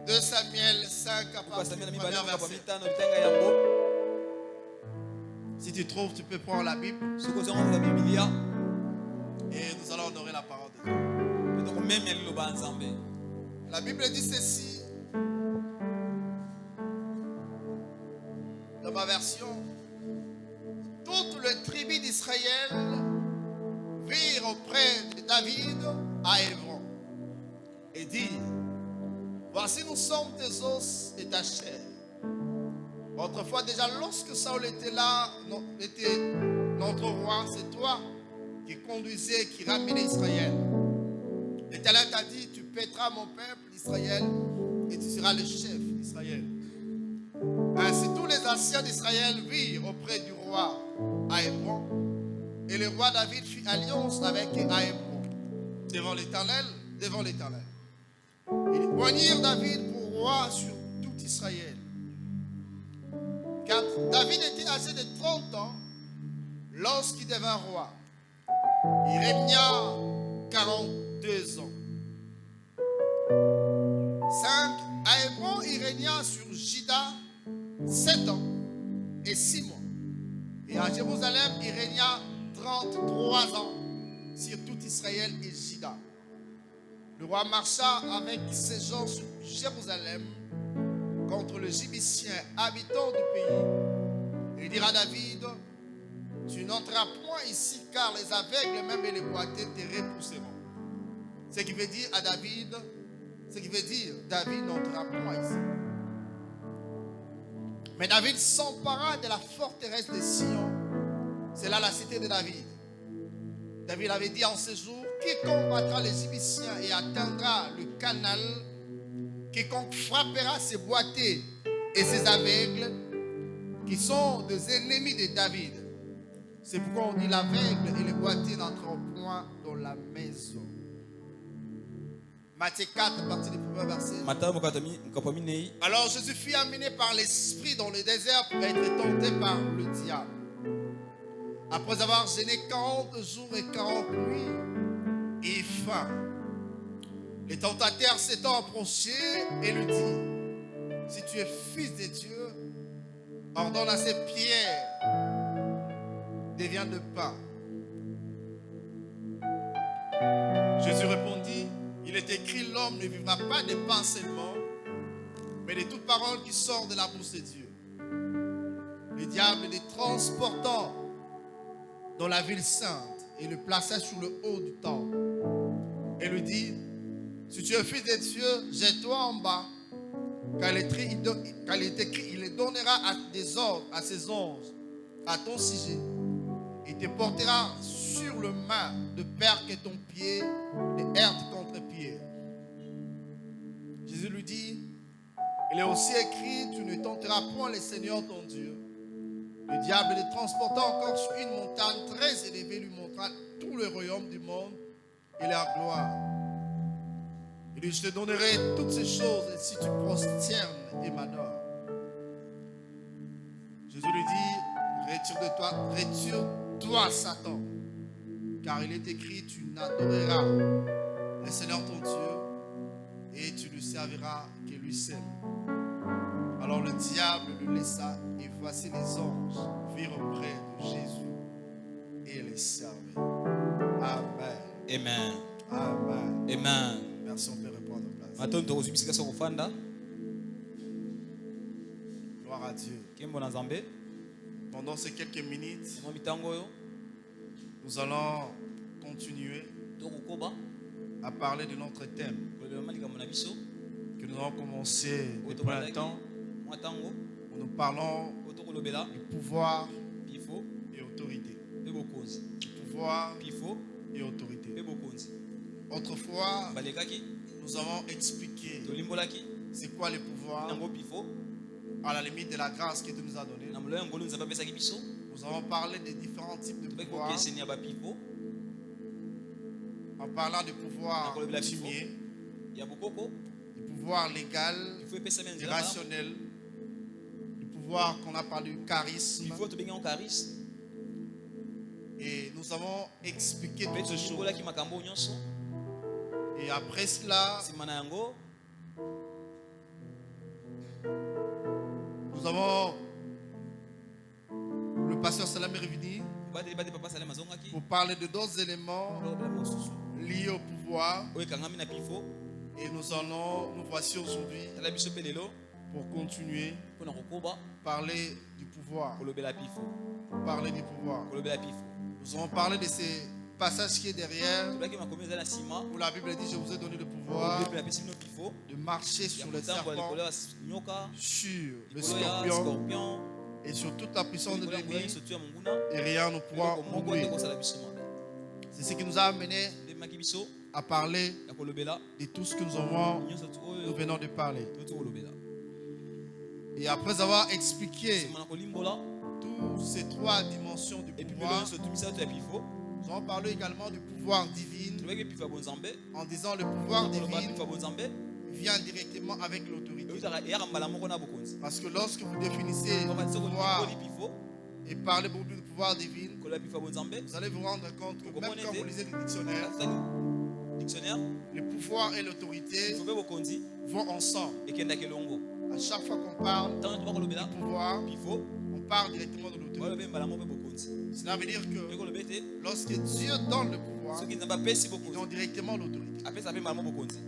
2 Samuel 5 à partir du premier verset. Si tu trouves, tu peux prendre la Bible. Et nous allons honorer la parole de Dieu. La Bible dit ceci. Dans ma version, toutes les tribus d'Israël virent auprès de David à Hébron et dirent: voici, nous sommes tes os et ta chair. Autrefois déjà, lorsque Saül était là, était notre roi, c'est toi qui conduisais, qui ramenais Israël. L'Éternel t'a dit: tu paîtras mon peuple d'Israël et tu seras le chef d'Israël. Ainsi tous les anciens d'Israël virent auprès du roi à Hébron, et le roi David fit alliance avec à Hébron devant l'Éternel. Ils poignirent David pour roi sur tout Israël. Car David était âgé de 30 ans lorsqu'il devint roi. Il régna 42 ans. 5. À Hébron, il régna sur Juda 7 ans et 6 mois. Et à Jérusalem, il régna 33 ans sur tout Israël et Juda. Le roi marcha avec ses gens sur Jérusalem contre les Jébusiens habitants du pays. Il dira à David: tu n'entreras point ici, car les aveugles même et les boiteux te repousseront. Ce qui veut dire David n'entrera point ici. Mais David s'empara de la forteresse de Sion. C'est là la cité de David. David avait dit en ce jour: quiconque battra les Jébusiens et atteindra le canal, quiconque frappera ses boiteux et ses aveugles, qui sont des ennemis de David. C'est pourquoi on dit: l'aveugle et les boiteux n'entreront point dans la maison. Matthieu 4, partie du premier verset. Alors Jésus fut amené par l'Esprit dans le désert pour être tenté par le diable. Après avoir jeûné 40 jours et 40 nuits, et faim, le tentateur s'étant approché et lui dit: si tu es fils de Dieu, ordonne à ces pierres deviennent de pain. Jésus répondit: il est écrit, l'homme ne vivra pas de pain seulement, mais de toute parole qui sort de la bouche de Dieu. Le diable les transportant dans la ville sainte et le plaça sur le haut du temple. Et lui dit: si tu es fils de Dieu, jette-toi en bas, car il est écrit, il donnera des ordres à ses anges à ton sujet. Il te portera sur le main de peur que ton pied ne heurte contre pied. Jésus lui dit: il est aussi écrit, tu ne tenteras point le Seigneur ton Dieu. Le diable les transporta encore sur une montagne très élevée, lui montra tout le royaume du monde et leur gloire. Il dit: je te donnerai toutes ces choses si tu prosternes et m'adores. Jésus lui dit: retire-toi, Satan, car il est écrit, tu n'adoreras le Seigneur ton Dieu et tu ne serviras que lui seul. Alors le diable le laissa, et voici les anges virent auprès de Jésus et les servaient. Amen. Amen. Amen. Amen. Merci, on peut reprendre place. Gloire à Dieu. Pendant ces quelques minutes, nous allons continuer à parler de notre thème que nous avons commencé depuis un temps. Nous parlons du pouvoir et autorité. Du pouvoir et autorité. Autrefois, nous avons expliqué c'est quoi le pouvoir à la limite de la grâce que Dieu nous a donnée. Nous avons parlé des différents types de pouvoirs en parlant du pouvoir coutumier, du pouvoir légal, du rationnel, du pouvoir qu'on a parlé du charisme. Et nous avons expliqué toutes ces choses. Et après cela, nous avons le pasteur Salam est revenu pour parler de d'autres éléments liés au pouvoir. Et nous voici aujourd'hui pour continuer parler du pouvoir. Parler du pouvoir. Nous allons parler de ces passages qui est derrière, où la Bible dit: je vous ai donné le pouvoir de marcher sur les serpents, sur le scorpion et sur toute la puissance de l'ennemi, et rien ne pourra nous nuire. C'est ce qui nous a amené à parler de tout ce que nous venons de parler. Et après avoir expliqué toutes ces trois dimensions du pouvoir, nous allons parler également du pouvoir divin, en disant le pouvoir divin vient directement avec l'autorité. Parce que lorsque vous définissez le pouvoir et parlez beaucoup du pouvoir divin, vous allez vous rendre compte que même quand vous lisez le dictionnaire, le pouvoir et l'autorité vont ensemble. À chaque fois qu'on parle du pouvoir, on parle directement de l'autorité. Cela veut dire que lorsque Dieu donne le pouvoir, il donne directement l'autorité.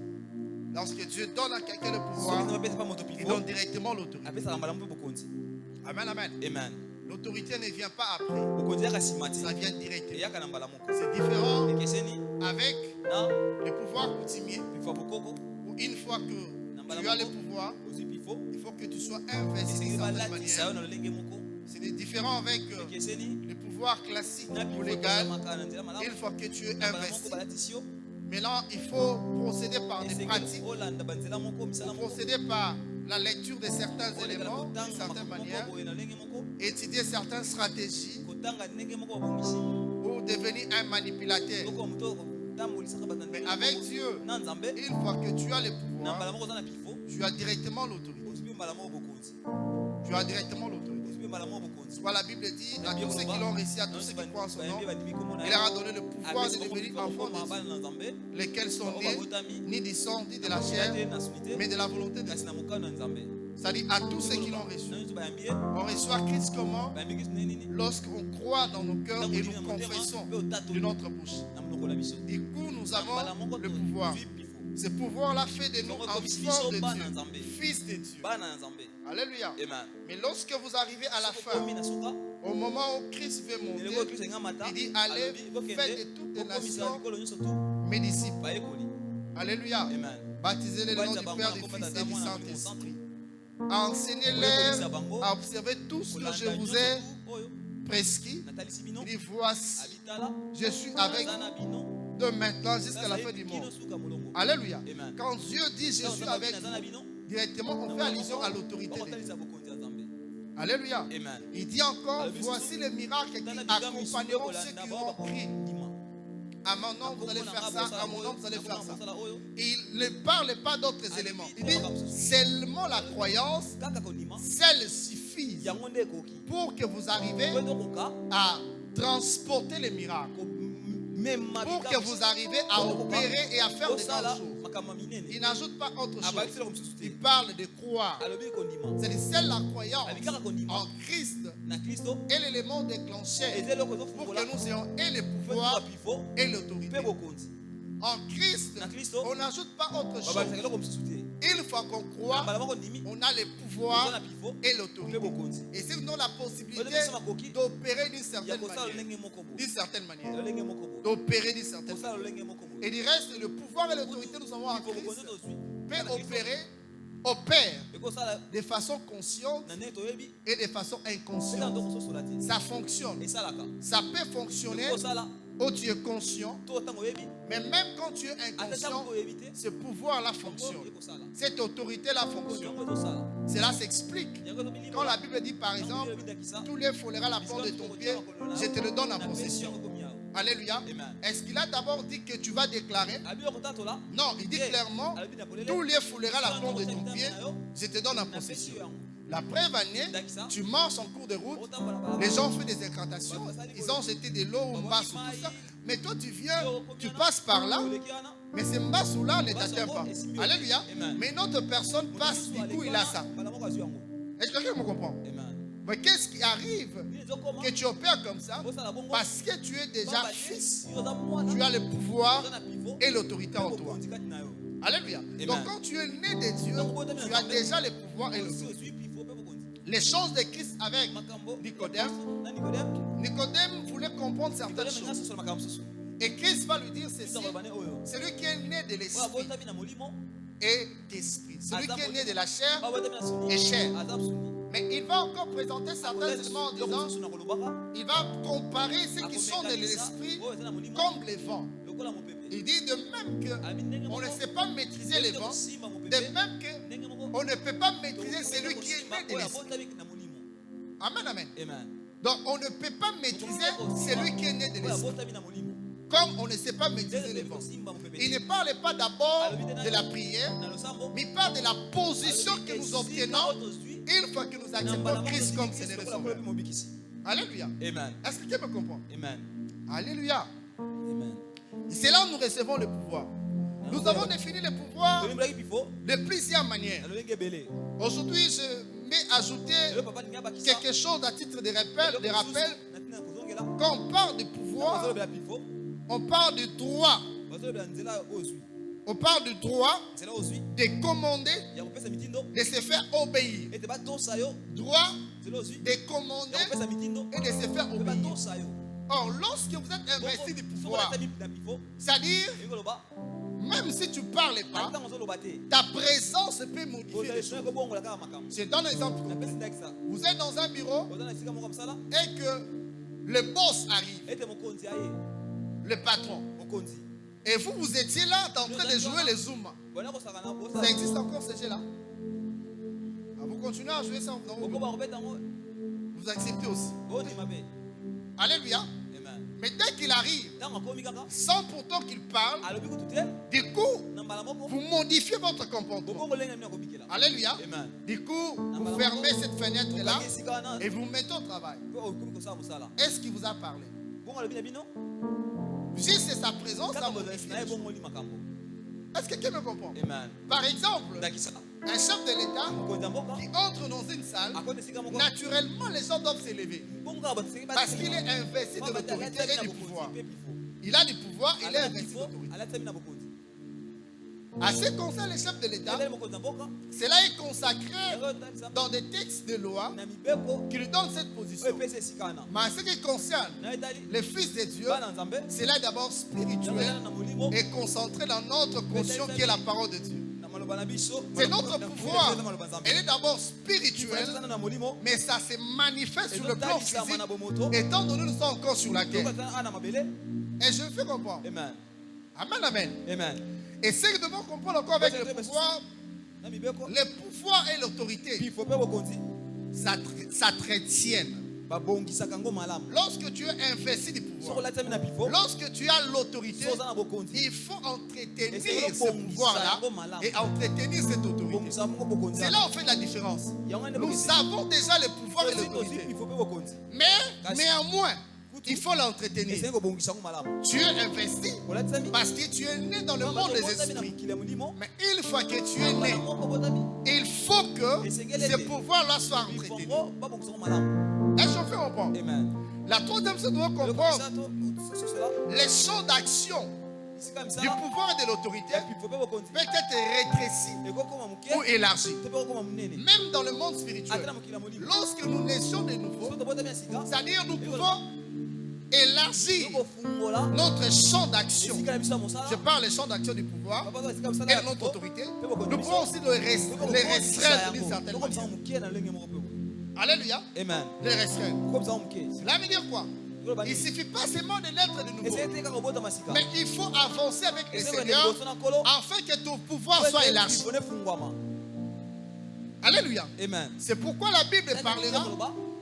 Lorsque Dieu donne à quelqu'un le pouvoir, il donne directement l'autorité. Amen, amen. L'autorité ne vient pas après, ça vient directement. C'est différent avec le pouvoir coutumier, où une fois que tu as le pouvoir, il faut que tu sois investi d'une certaine manière. C'est différent avec le pouvoir classique ou légal. Une fois que tu es investi, maintenant il faut procéder par des pratiques, procéder par la lecture de certains éléments d'une certaine manière, étudier certaines stratégies pour devenir un manipulateur. Mais avec Dieu, une fois que tu as le pouvoir, tu as directement l'autorité. Tu as directement l'autorité. Soit la Bible dit à tous ceux qui l'ont reçu, à tous ceux qui croient en son nom, il leur a donné le pouvoir de devenir enfants de Dieu, lesquels sont nés ni du sang ni de la chair, mais de la volonté de Dieu. C'est-à-dire à tous ceux qui l'ont reçu. On reçoit Christ comment? Lorsqu'on croit dans nos cœurs et nous confessons de notre bouche. Du coup, nous avons le pouvoir. Ce pouvoir-là fait de nous enfants de Dieu, fils de Dieu. Alléluia. Mais lorsque vous arrivez à la fin, au moment où Christ veut monter, il dit: allez, faites de toutes les nations mes disciples. Alléluia. Baptisez-les dans le nom du Père, du Fils et du Saint-Esprit. Enseignez-les à observer tout ce que je vous ai prescrit. Il dit: voici, je suis avec vous de maintenant jusqu'à la fin du monde. Alléluia. Quand Dieu dit je suis avec vous, directement on fait allusion à l'autorité de Dieu. Alléluia. Il dit encore: voici les miracles qui accompagneront ceux qui ont cru. À mon nom vous allez faire ça, à mon nom vous allez faire ça. Il ne parle pas d'autres éléments. Il dit seulement la croyance, celle suffit pour que vous arriviez à transporter les miracles, pour que vous arriviez à opérer et à faire des grandes choses. Il n'ajoute pas autre chose. Il parle de croire. C'est seule la croyance en Christ est l'élément déclencheur pour que nous ayons et le pouvoir et l'autorité. En Christ, on n'ajoute pas autre chose. Une fois qu'on croit, on a le pouvoir et l'autorité. Et c'est nous la possibilité d'opérer d'une certaine manière. D'opérer d'une certaine manière. Et du reste, le pouvoir et l'autorité nous avons en Christ peut opère de façon consciente et de façon inconsciente. Ça fonctionne. Ça peut fonctionner où tu es conscient, mais même quand tu es inconscient, ce pouvoir-là fonctionne. Cette autorité-là fonctionne. Cela s'explique. Quand la Bible dit par exemple, tous les fouleront à la porte de ton pied, je te le donne en possession. Alléluia. Est-ce qu'il a d'abord dit que tu vas déclarer? Non, il dit clairement, tous les fouleront à la porte de ton pied, je te donne en possession. La preuve année, tu marches en cours de route, les gens font des incantations, ils ont jeté de l'eau au bas sur tout ça. Mais toi, tu viens, tu passes par là. Mais c'est Mbasoula ne t'atteint pas. Alléluia. Mais une autre personne passe, du coup, il a ça. Est-ce que quelqu'un me comprend? Mais qu'est-ce qui arrive que tu opères comme ça? Parce que tu es déjà fils. Tu as le pouvoir et l'autorité en toi. Alléluia. Donc quand tu es né de Dieu, tu as déjà le pouvoir et l'autorité. Les choses de Christ avec Nicodème. Nicodème voulait comprendre certaines choses. Et Christ va lui dire ceci: celui qui est né de l'esprit et d'esprit. Celui qui est né de la chair est chair. Mais il va encore présenter certains éléments en disant, il va comparer ceux qui sont de l'esprit comme les vents. Il dit de même qu'on ne sait pas maîtriser les vents, de même qu'on ne peut pas maîtriser celui qui est né de l'esprit. Amen, amen. Donc on ne peut pas maîtriser celui qui est né de l'esprit, comme on ne sait pas maîtriser les vents. Il ne parle pas d'abord de la prière, mais il parle de la position que nous obtenons une fois que nous acceptons Christ comme Seigneur et Sauveur. Alléluia. Est-ce que tu me comprends? Alléluia. Et c'est là où nous recevons le pouvoir. Nous avons défini le pouvoir de plusieurs manières. Aujourd'hui, je vais ajouter quelque chose à titre de rappel. Quand on parle de pouvoir, on parle du droit. On parle du droit de commander, de se faire obéir. Droit de commander et de se faire obéir. Or, lorsque vous êtes investi du pouvoir, c'est-à-dire, même si tu ne parles pas, ta présence peut modifier les choses. Je donne un exemple. Vous êtes dans un bureau et que le boss arrive, le patron. Et vous étiez là en train de jouer les zooms. Ça existe encore ce jeu-là? Vous continuez à jouer ça? Vous acceptez aussi. Alléluia. Mais dès qu'il arrive, sans pourtant qu'il parle, du coup, vous modifiez votre comportement. Alléluia. Du coup, vous fermez cette fenêtre-là et vous mettez au travail. Est-ce qu'il vous a parlé? Juste c'est sa présence à modifier. Est-ce que quelqu'un me comprend? Par exemple, un chef de l'État qui entre dans une salle, naturellement les gens doivent s'élever. Parce qu'il est investi de l'autorité et du pouvoir. Il a du pouvoir, il est investi de l'autorité. À ce qui concerne les chefs de l'État, cela est consacré dans des textes de loi qui lui donnent cette position. Mais à ce qui concerne les fils de Dieu, cela est d'abord spirituel et concentré dans notre conscience qui est la parole de Dieu. C'est notre pouvoir. Elle est d'abord spirituelle, mais ça se manifeste sur le plan physique, étant donné que nous sommes encore sur la terre. Et je me fais comprendre. Amen, amen. Et ce que nous devons comprendre encore avec le pouvoir et l'autorité, ça traitienne. Lorsque tu es investi du pouvoir, lorsque tu as l'autorité, il faut entretenir ce pouvoir-là et entretenir cette autorité. C'est là où on fait la différence. Nous avons déjà le pouvoir et l'autorité. Mais néanmoins, il faut l'entretenir. Tu es investi parce que tu es né dans le monde des esprits. Mais une fois que tu es né, il faut que ce pouvoir-là soit entretenu. Est-ce que je fais comprendre? La troisième chose, nous devons comprendre les champs d'action du pouvoir et de l'autorité peut être rétréci ou élargi. Même dans le monde spirituel, lorsque nous naissons de nouveau, c'est-à-dire nous pouvons élargir notre champ d'action. Je parle des champs d'action du pouvoir et de notre autorité. Nous pouvons aussi les restreindre d'une certaine manière. Alléluia. Les restreindre. Cela veut dire quoi? Il ne suffit pas seulement de naître de nouveau, mais il faut avancer avec le Seigneur afin que ton pouvoir soit élargi. Alléluia. C'est pourquoi la Bible parlera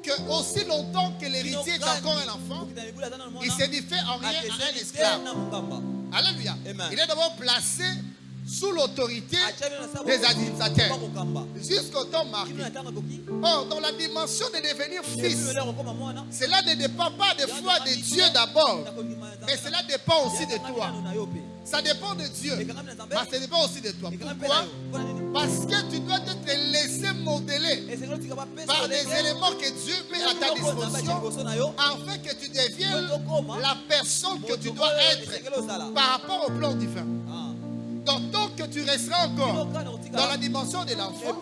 que aussi longtemps que l'héritier est encore un enfant, il se diffère en rien à un esclave. Alléluia. Il est d'abord placé sous l'autorité des administrateurs jusqu'au temps marqué. Or, dans la dimension de devenir fils, cela ne dépend pas des foi de Dieu d'abord, Mais cela dépend aussi de toi. Ça dépend de Dieu. Mais ça dépend aussi de toi. Pourquoi? Parce que tu dois te laisser modeler par des éléments que Dieu met à ta disposition afin que tu deviennes la personne que tu dois être par rapport au plan divin. Donc, tant que tu resteras encore dans la dimension de l'enfant,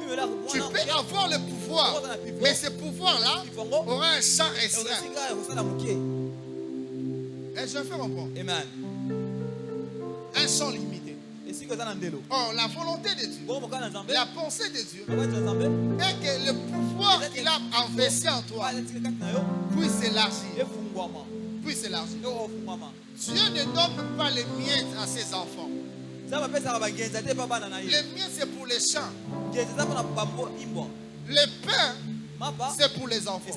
tu peux avoir le pouvoir. Mais ce pouvoir-là aura un champ restreint. Et je fais comprendre. Amen. Un champ limité. Or, la volonté de Dieu, la pensée de Dieu, est que le pouvoir qu'il a investi en toi puisse s'élargir. Puisse s'élargir. Dieu ne donne pas les miettes à ses enfants. Les miettes, c'est pour les champs. Le pain, c'est pour les enfants.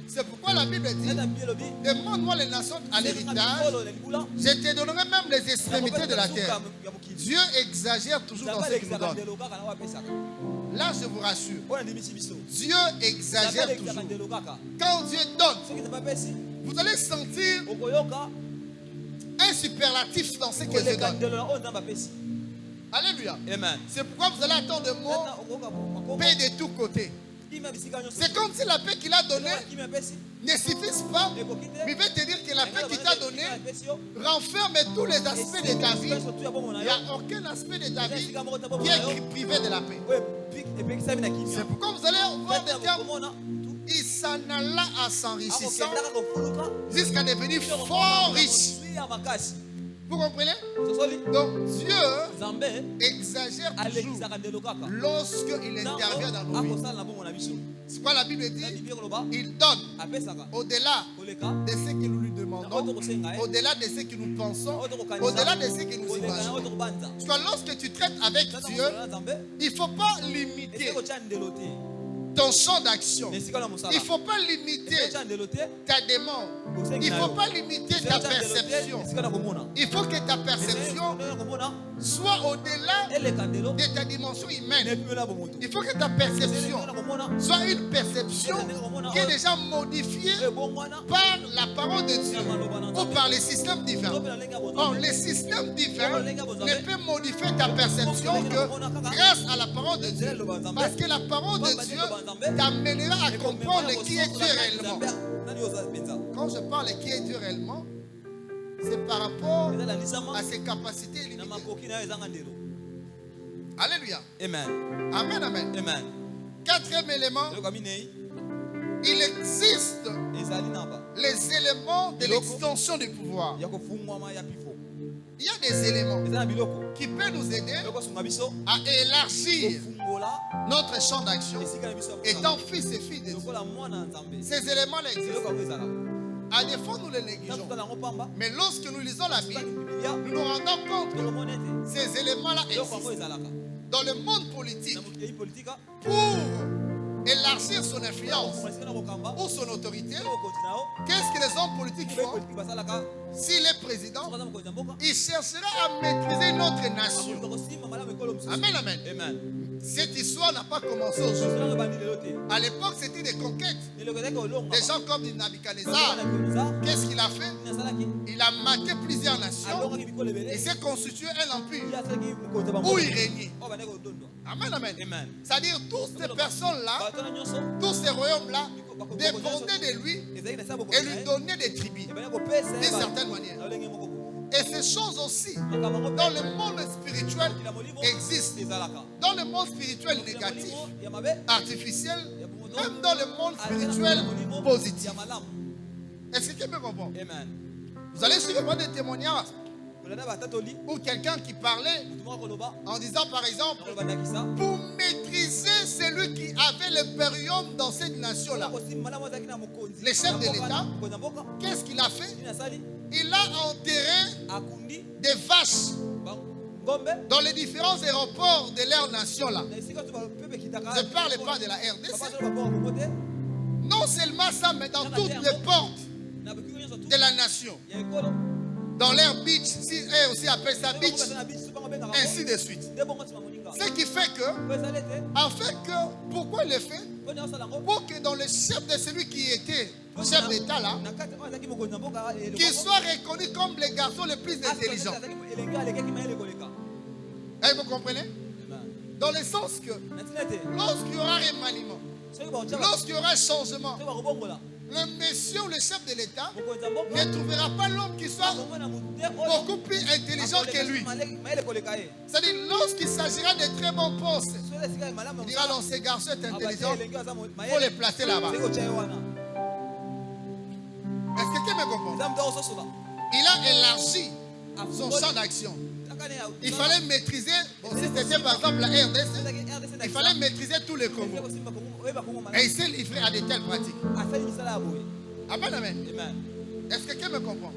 C'est pourquoi la Bible dit, demande-moi les nations à l'héritage, je te donnerai même les extrémités de la terre. Dieu exagère toujours dans ce qu'il nous donne. Là, je vous rassure, Dieu exagère toujours. Quand Dieu donne, vous allez sentir un superlatif dans ce que Dieu donne. Alléluia. C'est pourquoi vous allez attendre le mot paix de tous côtés. C'est comme si la paix qu'il a donnée ne suffit pas. Mais il veut te dire que la paix qu'il t'a donnée renferme tous les aspects de ta vie. Il n'y a aucun aspect de ta vie qui est privé de la paix. C'est pourquoi vous allez voir des termes. Il s'en alla à s'enrichissant jusqu'à devenir fort riche. Vous comprenez? Donc Dieu exagère toujours lorsqu'il intervient dans nos vies. C'est quoi la Bible dit? Il donne au-delà de ce que nous lui demandons, au-delà de ce que nous pensons, au-delà de ce que nous imaginons. Parce que lorsque tu traites avec Dieu, il ne faut pas limiter ton champ d'action. Il ne faut pas limiter ta demande. Il ne faut pas limiter ta perception. Il faut que ta perception soit au-delà de ta dimension humaine. Il faut que ta perception soit une perception qui est déjà modifiée par la parole de Dieu ou par les systèmes divins. Or, les systèmes divins ne peuvent modifier ta perception que grâce à la parole de Dieu. Parce que la parole de Dieu t'amènera à comprendre qui est Dieu réellement. Quand je parle de qui est Dieu réellement, c'est par rapport à ses capacités limitées. Alléluia. Amen. Amen, amen. Amen. Quatrième élément, il existe les éléments de l'extension du pouvoir. Il y a des éléments qui peuvent nous aider à élargir notre champ d'action étant fils et filles de Dieu. Ces éléments-là existent. À défaut, nous les négligeons. Mais lorsque nous lisons la Bible, nous nous rendons compte que ces éléments-là existent. Dans le monde politique, pour élargir son influence ou son autorité, qu'est-ce que les hommes politiques font? S'il est président, il cherchera à maîtriser notre nation. Amen, amen. Cette histoire n'a pas commencé aujourd'hui. À l'époque, c'était des conquêtes. Des gens comme Nabuchodonosor. Qu'est-ce qu'il a fait? Il a maté plusieurs nations et s'est constitué un empire où il régnait. Amen, amen. C'est-à-dire, toutes ces personnes-là, tous ces royaumes-là, dépendaient de lui et lui donnaient des tribus d'une certaine manière. Et ces choses aussi, dans le monde spirituel, existent. Dans le monde spirituel négatif, artificiel, même dans le monde spirituel positif. Est-ce que tu me comprends? Vous allez suivre des témoignages ou quelqu'un qui parlait en disant par exemple, pour maîtriser celui qui avait le période dans cette nation-là, le chef de l'État, qu'est-ce qu'il a fait? Il a enterré des vaches dans les différents aéroports de leur nation-là. Je ne parle pas de la RDC. Non seulement ça, mais dans toutes les portes de la nation. Dans l'air beach, si eux aussi appellent ça beach, ainsi de suite. Ce qui fait que, en fait, pourquoi il le fait? Pour que dans le chef de celui qui était chef d'État là, qu'ils soient reconnus comme les garçons les plus intelligents. Et vous comprenez? Dans le sens que lorsqu'il y aura remaniement, lorsqu'il y aura changement, le monsieur ou le chef de l'État ne trouvera pas l'homme qui soit beaucoup plus intelligent que lui. C'est-à-dire, lorsqu'il s'agira de très bons postes, il dira non, ces garçons sont intelligents, il faut les placer là-bas. Est-ce que quelqu'un me comprend? Il a élargi son champ d'action. Il fallait maîtriser, si c'était par exemple la RDC, il fallait maîtriser tous les Congos. Et il s'est livré à de telles pratiques. Amen, amen. Est-ce que quelqu'un me comprend?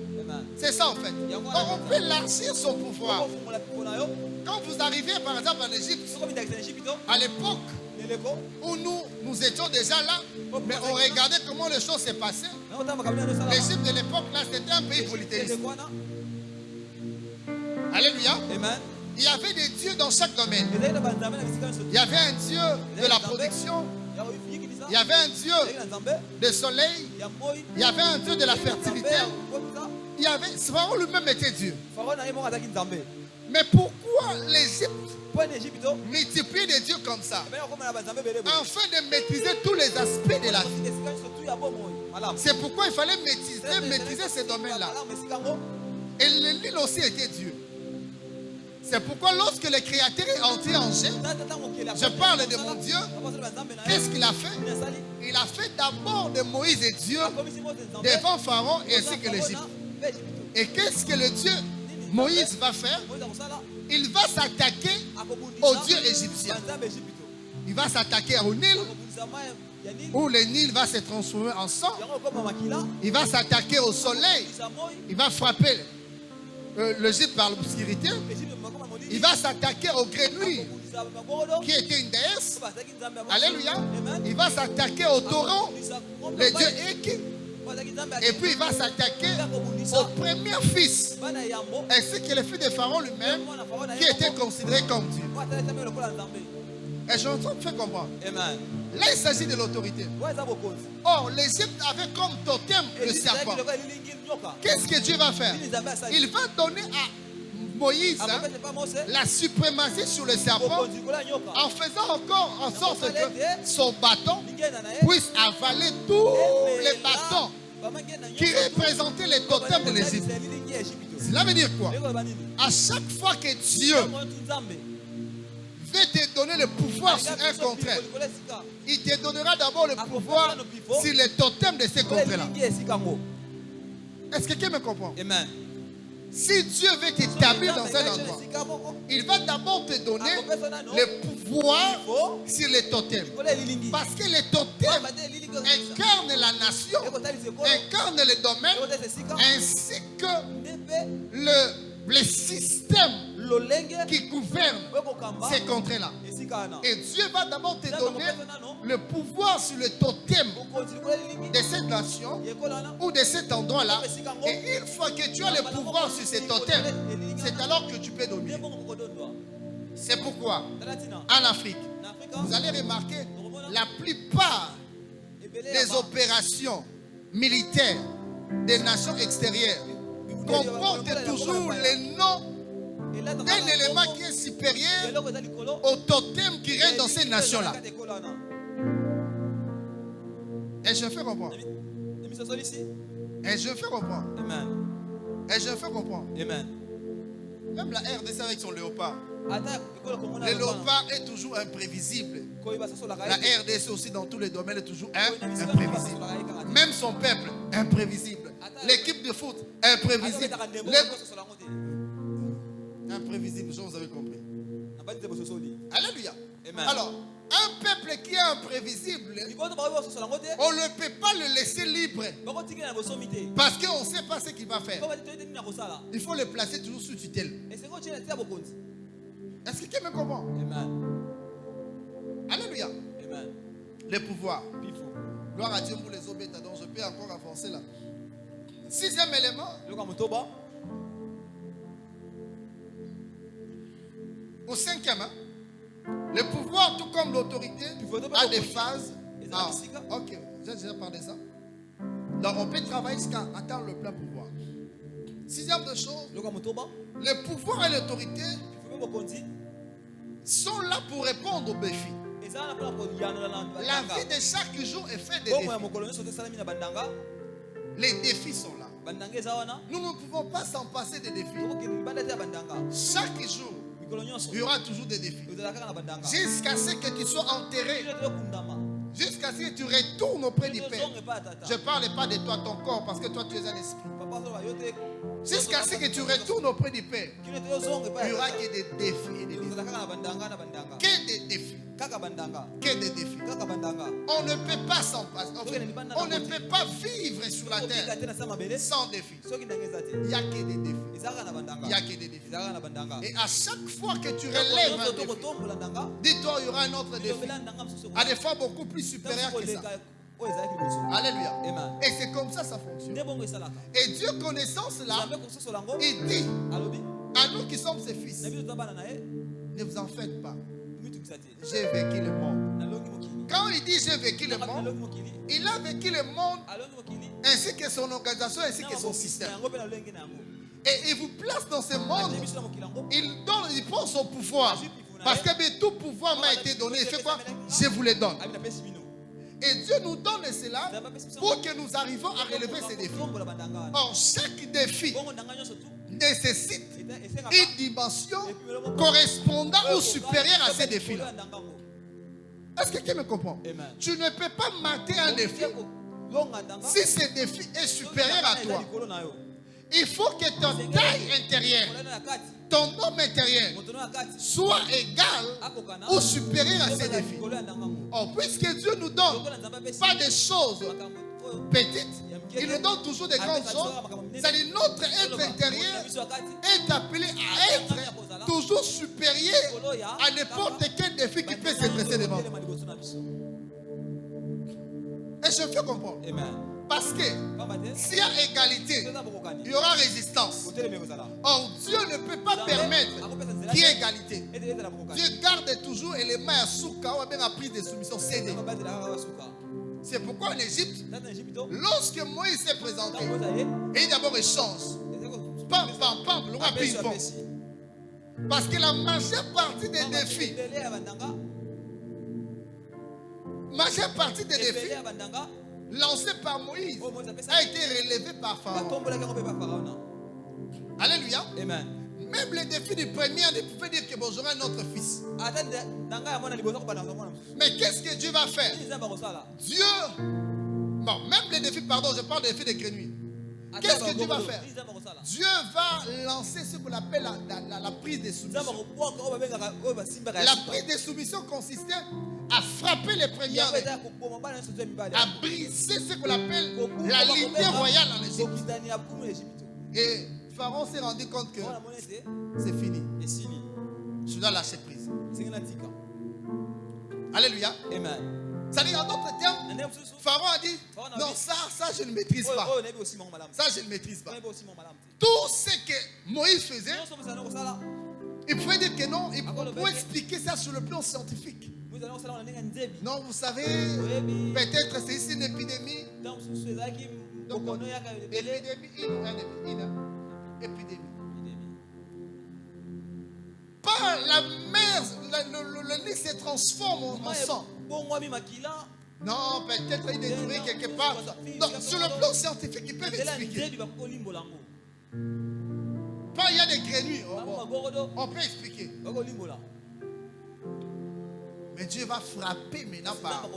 C'est ça en fait. Donc on peut élargir son pouvoir. Quand vous arrivez par exemple en Égypte, à l'époque où nous étions déjà là, mais on regardait comment les choses s'est passées. L'Égypte de l'époque là, c'était un pays polythéiste. Alléluia. Amen. Il y avait des dieux dans chaque domaine. Il y avait un dieu de la production. Il y avait un dieu du soleil. Il y avait un dieu de la fertilité. Il y avait, Pharaon lui-même était Dieu. Mais pourquoi l'Égypte multiplie des dieux comme ça? Afin de maîtriser tous les aspects de la vie. C'est pourquoi il fallait maîtriser ces domaines-là. Et le Nil aussi était Dieu. C'est pourquoi lorsque le Créateur est entré en jeu, je parle de mon Dieu, qu'est-ce qu'il a fait? Il a fait d'abord de Moïse et Dieu devant Pharaon ainsi que l'Égypte. Et qu'est-ce que le Dieu Moïse va faire? Il va s'attaquer au Dieu égyptien. Il va s'attaquer au Nil, où le Nil va se transformer en sang. Il va s'attaquer au soleil. Il va frapper l'Égypte par l'obscurité. Il va s'attaquer aux grenouilles, qui était une déesse. Alléluia. Il va s'attaquer au torrent, le dieu Eki. Et puis il va s'attaquer au premier fils, ainsi que le fils de Pharaon lui-même, qui était considéré comme Dieu. Et je me fais comprendre. Là, il s'agit de l'autorité. Or, l'Égypte avait comme totem le serpent. Qu'est-ce que Dieu va faire? Il va donner à Moïse la suprématie sur le serpent, en faisant encore en sorte que son bâton puisse avaler tous les bâtons qui représentaient les totems de l'Égypte. Cela veut dire quoi? À chaque fois que Dieu veut te donner le pouvoir sur un contraire, il te donnera d'abord le pouvoir sur les totems de ces contraires-là. Est-ce que quelqu'un me comprend? Amen. Si Dieu veut t'établir dans un endroit, il va d'abord te donner le pouvoir sur les totems. Parce que les totems incarnent la nation, incarnent le domaine, ainsi que le système qui gouverne ces contrées-là. Et Dieu va d'abord te donner le pouvoir sur le totem de cette nation ou de cet endroit-là. Et une fois que tu as le pouvoir sur ces totems, c'est alors que tu peux dominer. C'est pourquoi en Afrique, vous allez remarquer, la plupart des opérations militaires des nations extérieures comportent toujours les noms d'un élément qui est supérieur au totem qui règne dans ces nations-là. Et je fais comprendre. Et je fais comprendre. Et je fais comprendre. Même la RDC avec son léopard. Le léopard est toujours imprévisible. La RDC aussi dans tous les domaines est toujours imprévisible. Même son peuple, imprévisible. L'équipe de foot, imprévisible. Imprévisible, vous avez compris. Alléluia. Alors, un peuple qui est imprévisible, on ne peut pas le laisser libre. Parce qu'on ne sait pas ce qu'il va faire. Il faut le placer toujours sous tutelle. Est-ce que quelqu'un me comprend? Alléluia. Le pouvoir. Gloire à Dieu pour les obétas. Donc je peux encore avancer là. Sixième élément. Au cinquième, le pouvoir, tout comme l'autorité, a des phases. Ah, ok, j'ai déjà parlé de ça. Donc on peut travailler jusqu'à atteindre le plein pouvoir. Sixième de chose, le pouvoir et l'autorité sont là pour répondre aux défis. La vie de chaque jour est faite de défis. Les défis sont là. Nous ne pouvons pas s'en passer des défis. Chaque jour, il y aura toujours des défis. Jusqu'à ce que tu sois enterré. Jusqu'à ce que tu retournes auprès du Père. Je ne parle pas de toi, ton corps, parce que toi tu es un esprit. Jusqu'à ce que tu retournes auprès du Père, il n'y aura que des défis et des défis. Que des défis. Que des défis. On ne peut pas s'en passer. On ne peut pas vivre sur la terre sans défis. Il n'y a que des défis. Il n'y a que des défis. Et à chaque fois que tu relèves un défi, dis-toi, il y aura un autre défi. À des fois beaucoup plus supérieur que ça. Alléluia. Et c'est comme ça fonctionne. Et Dieu connaissant cela, il dit à nous qui sommes ses fils, ne vous en faites pas. J'ai vécu le monde. Quand il dit j'ai vécu le monde, il a vécu le monde ainsi que son organisation, ainsi que son système. Et il vous place dans ce monde, il prend son pouvoir. Parce que tout pouvoir m'a été donné. Il fait quoi? Je vous le donne. Et Dieu nous donne cela pour que nous arrivions à relever ces défis. Or, chaque défi nécessite une dimension correspondant ou supérieure à ces défis-là. Est-ce que quelqu'un me comprend? Tu ne peux pas mater un défi si ce défi est supérieur à toi. Il faut que ton taille intérieure, ton homme intérieur soit égal ou supérieur à ces défis. Or, puisque Dieu nous donne pas des choses petites, il nous donne toujours des grandes choses. C'est-à-dire notre être intérieur est appelé à être toujours supérieur à n'importe quel défi qui peut se dresser devant nous. Et je peux comprendre. Parce que s'il y a égalité, il y aura résistance. Or, Dieu ne peut pas permettre qu'il y ait égalité. Dieu garde toujours l'élément à souka ou bien à prise de soumission. C'est pourquoi en Égypte, lorsque Moïse s'est présenté, il d'abord échange. Pam, pam, pam, le roi ping-pong. Parce que la majeure partie des défis, lancé par Moïse a été relevé par Pharaon. Alléluia. Amen. Même les défis du premier, on peut dire que bon, j'aurai un autre fils. Mais qu'est-ce que Dieu va faire? Dieu, bon, même les défis, pardon, je parle des défis des grenouilles. Qu'est-ce que Dieu va faire? Dieu va lancer ce qu'on appelle la prise de soumission. La prise de soumission consistait à frapper les premiers, à briser ce qu'on appelle la lignée royale en Égypte. Et Pharaon s'est rendu compte que c'est fini. Je dois lâcher prise. Alléluia. Amen. C'est-à-dire, en d'autres termes, Pharaon a dit, non, ça je ne maîtrise pas. Ça je ne maîtrise pas. Tout ce que Moïse faisait, il pouvait dire que non, il pouvait expliquer ça sur le plan scientifique. Non, vous savez, peut-être c'est ici une épidémie. Donc, épidémie. Par la mer, le Nil se transforme en sang. Non, peut-être il détruit quelque part. Donc, sur le plan scientifique, ils peuvent expliquer. Pas il y a des grenouilles. On peut expliquer. Mais Dieu va frapper maintenant par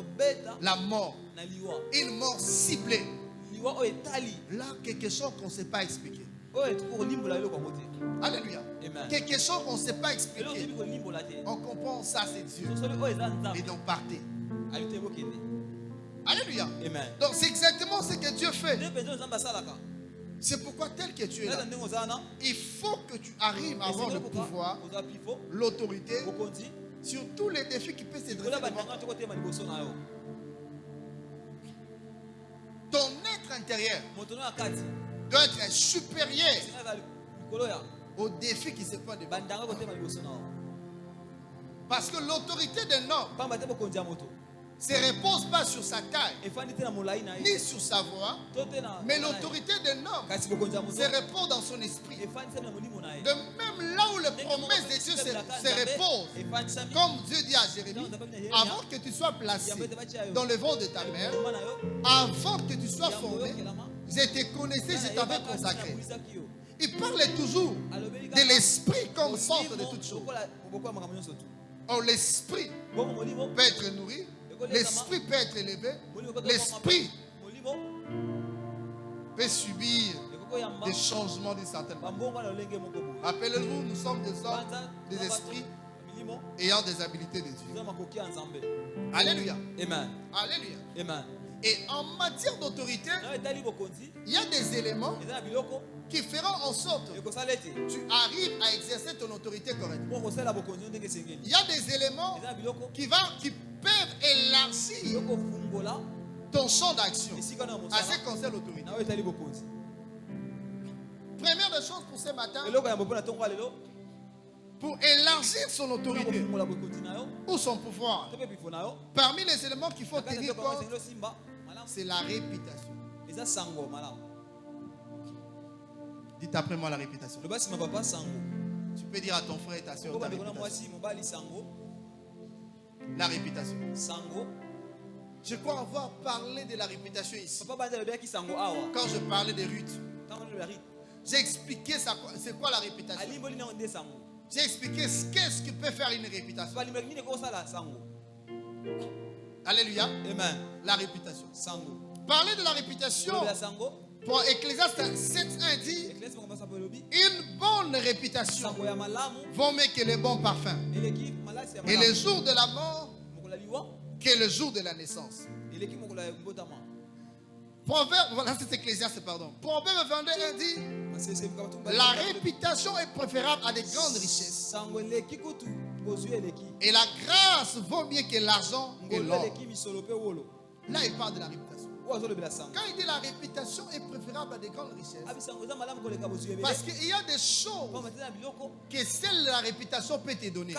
la mort. Une mort ciblée. Là, quelque chose qu'on ne sait pas expliquer. Alléluia. Quelque chose qu'on ne sait pas expliquer. On comprend ça, c'est Dieu. Et donc partez. Alléluia. Donc c'est exactement ce que Dieu fait. C'est pourquoi tel que tu es là, il faut que tu arrives à avoir le pouvoir, l'autorité sur tous les défis qui peuvent se dresser devant. Ton être intérieur doit être supérieur aux défis qui se font devant. Parce que l'autorité d'un homme se repose pas sur sa taille, ni sur sa voix, mais l'autorité d'un homme se repose dans son esprit. De même là où les promesses de Dieu se reposent, comme Dieu dit à Jérémie, avant que tu sois placé dans le ventre de ta mère, avant que tu sois formé, je te connaissais, je t'avais consacré. Il parle toujours de l'esprit comme centre de toutes choses. Or, l'esprit peut être nourri, l'esprit peut être élevé, l'esprit peut subir des changements d'une certaine manière. Rappelez-vous, nous sommes des hommes, des esprits ayant des habiletés de Dieu. Alléluia. Amen. Alléluia. Amen. Et en matière d'autorité, il y a des éléments qui feront en sorte que tu arrives à exercer ton autorité correctement. Il y a des éléments qui peuvent élargir ton champ d'action à ce qui concerne l'autorité. Première des choses pour ce matin, pour élargir son autorité ou son pouvoir, parmi les éléments qu'il faut tenir compte, c'est la réputation. Dites après moi la réputation. Tu peux dire à ton frère et ta soeur la réputation. Je crois avoir parlé de la réputation ici. Quand je parlais de Ruth, j'ai expliqué c'est quoi la réputation. J'ai expliqué qu'est-ce qui peut faire une réputation. Alléluia. Amen. La réputation. Parler de la réputation, pour Ecclésiaste 7.1 dit, une bonne réputation vaut mieux que les bons parfums. Et le jour de la mort que le jour de la naissance. Proverbe, voilà, c'est Ecclésiaste, pardon. Proverbe 22.1 dit, la réputation est préférable à des grandes richesses. Et la grâce vaut mieux que l'argent et l'or. Là, il parle de la réputation. Quand il dit la réputation est préférable à des grandes richesses, parce qu'il y a des choses que seule la réputation peut te donner,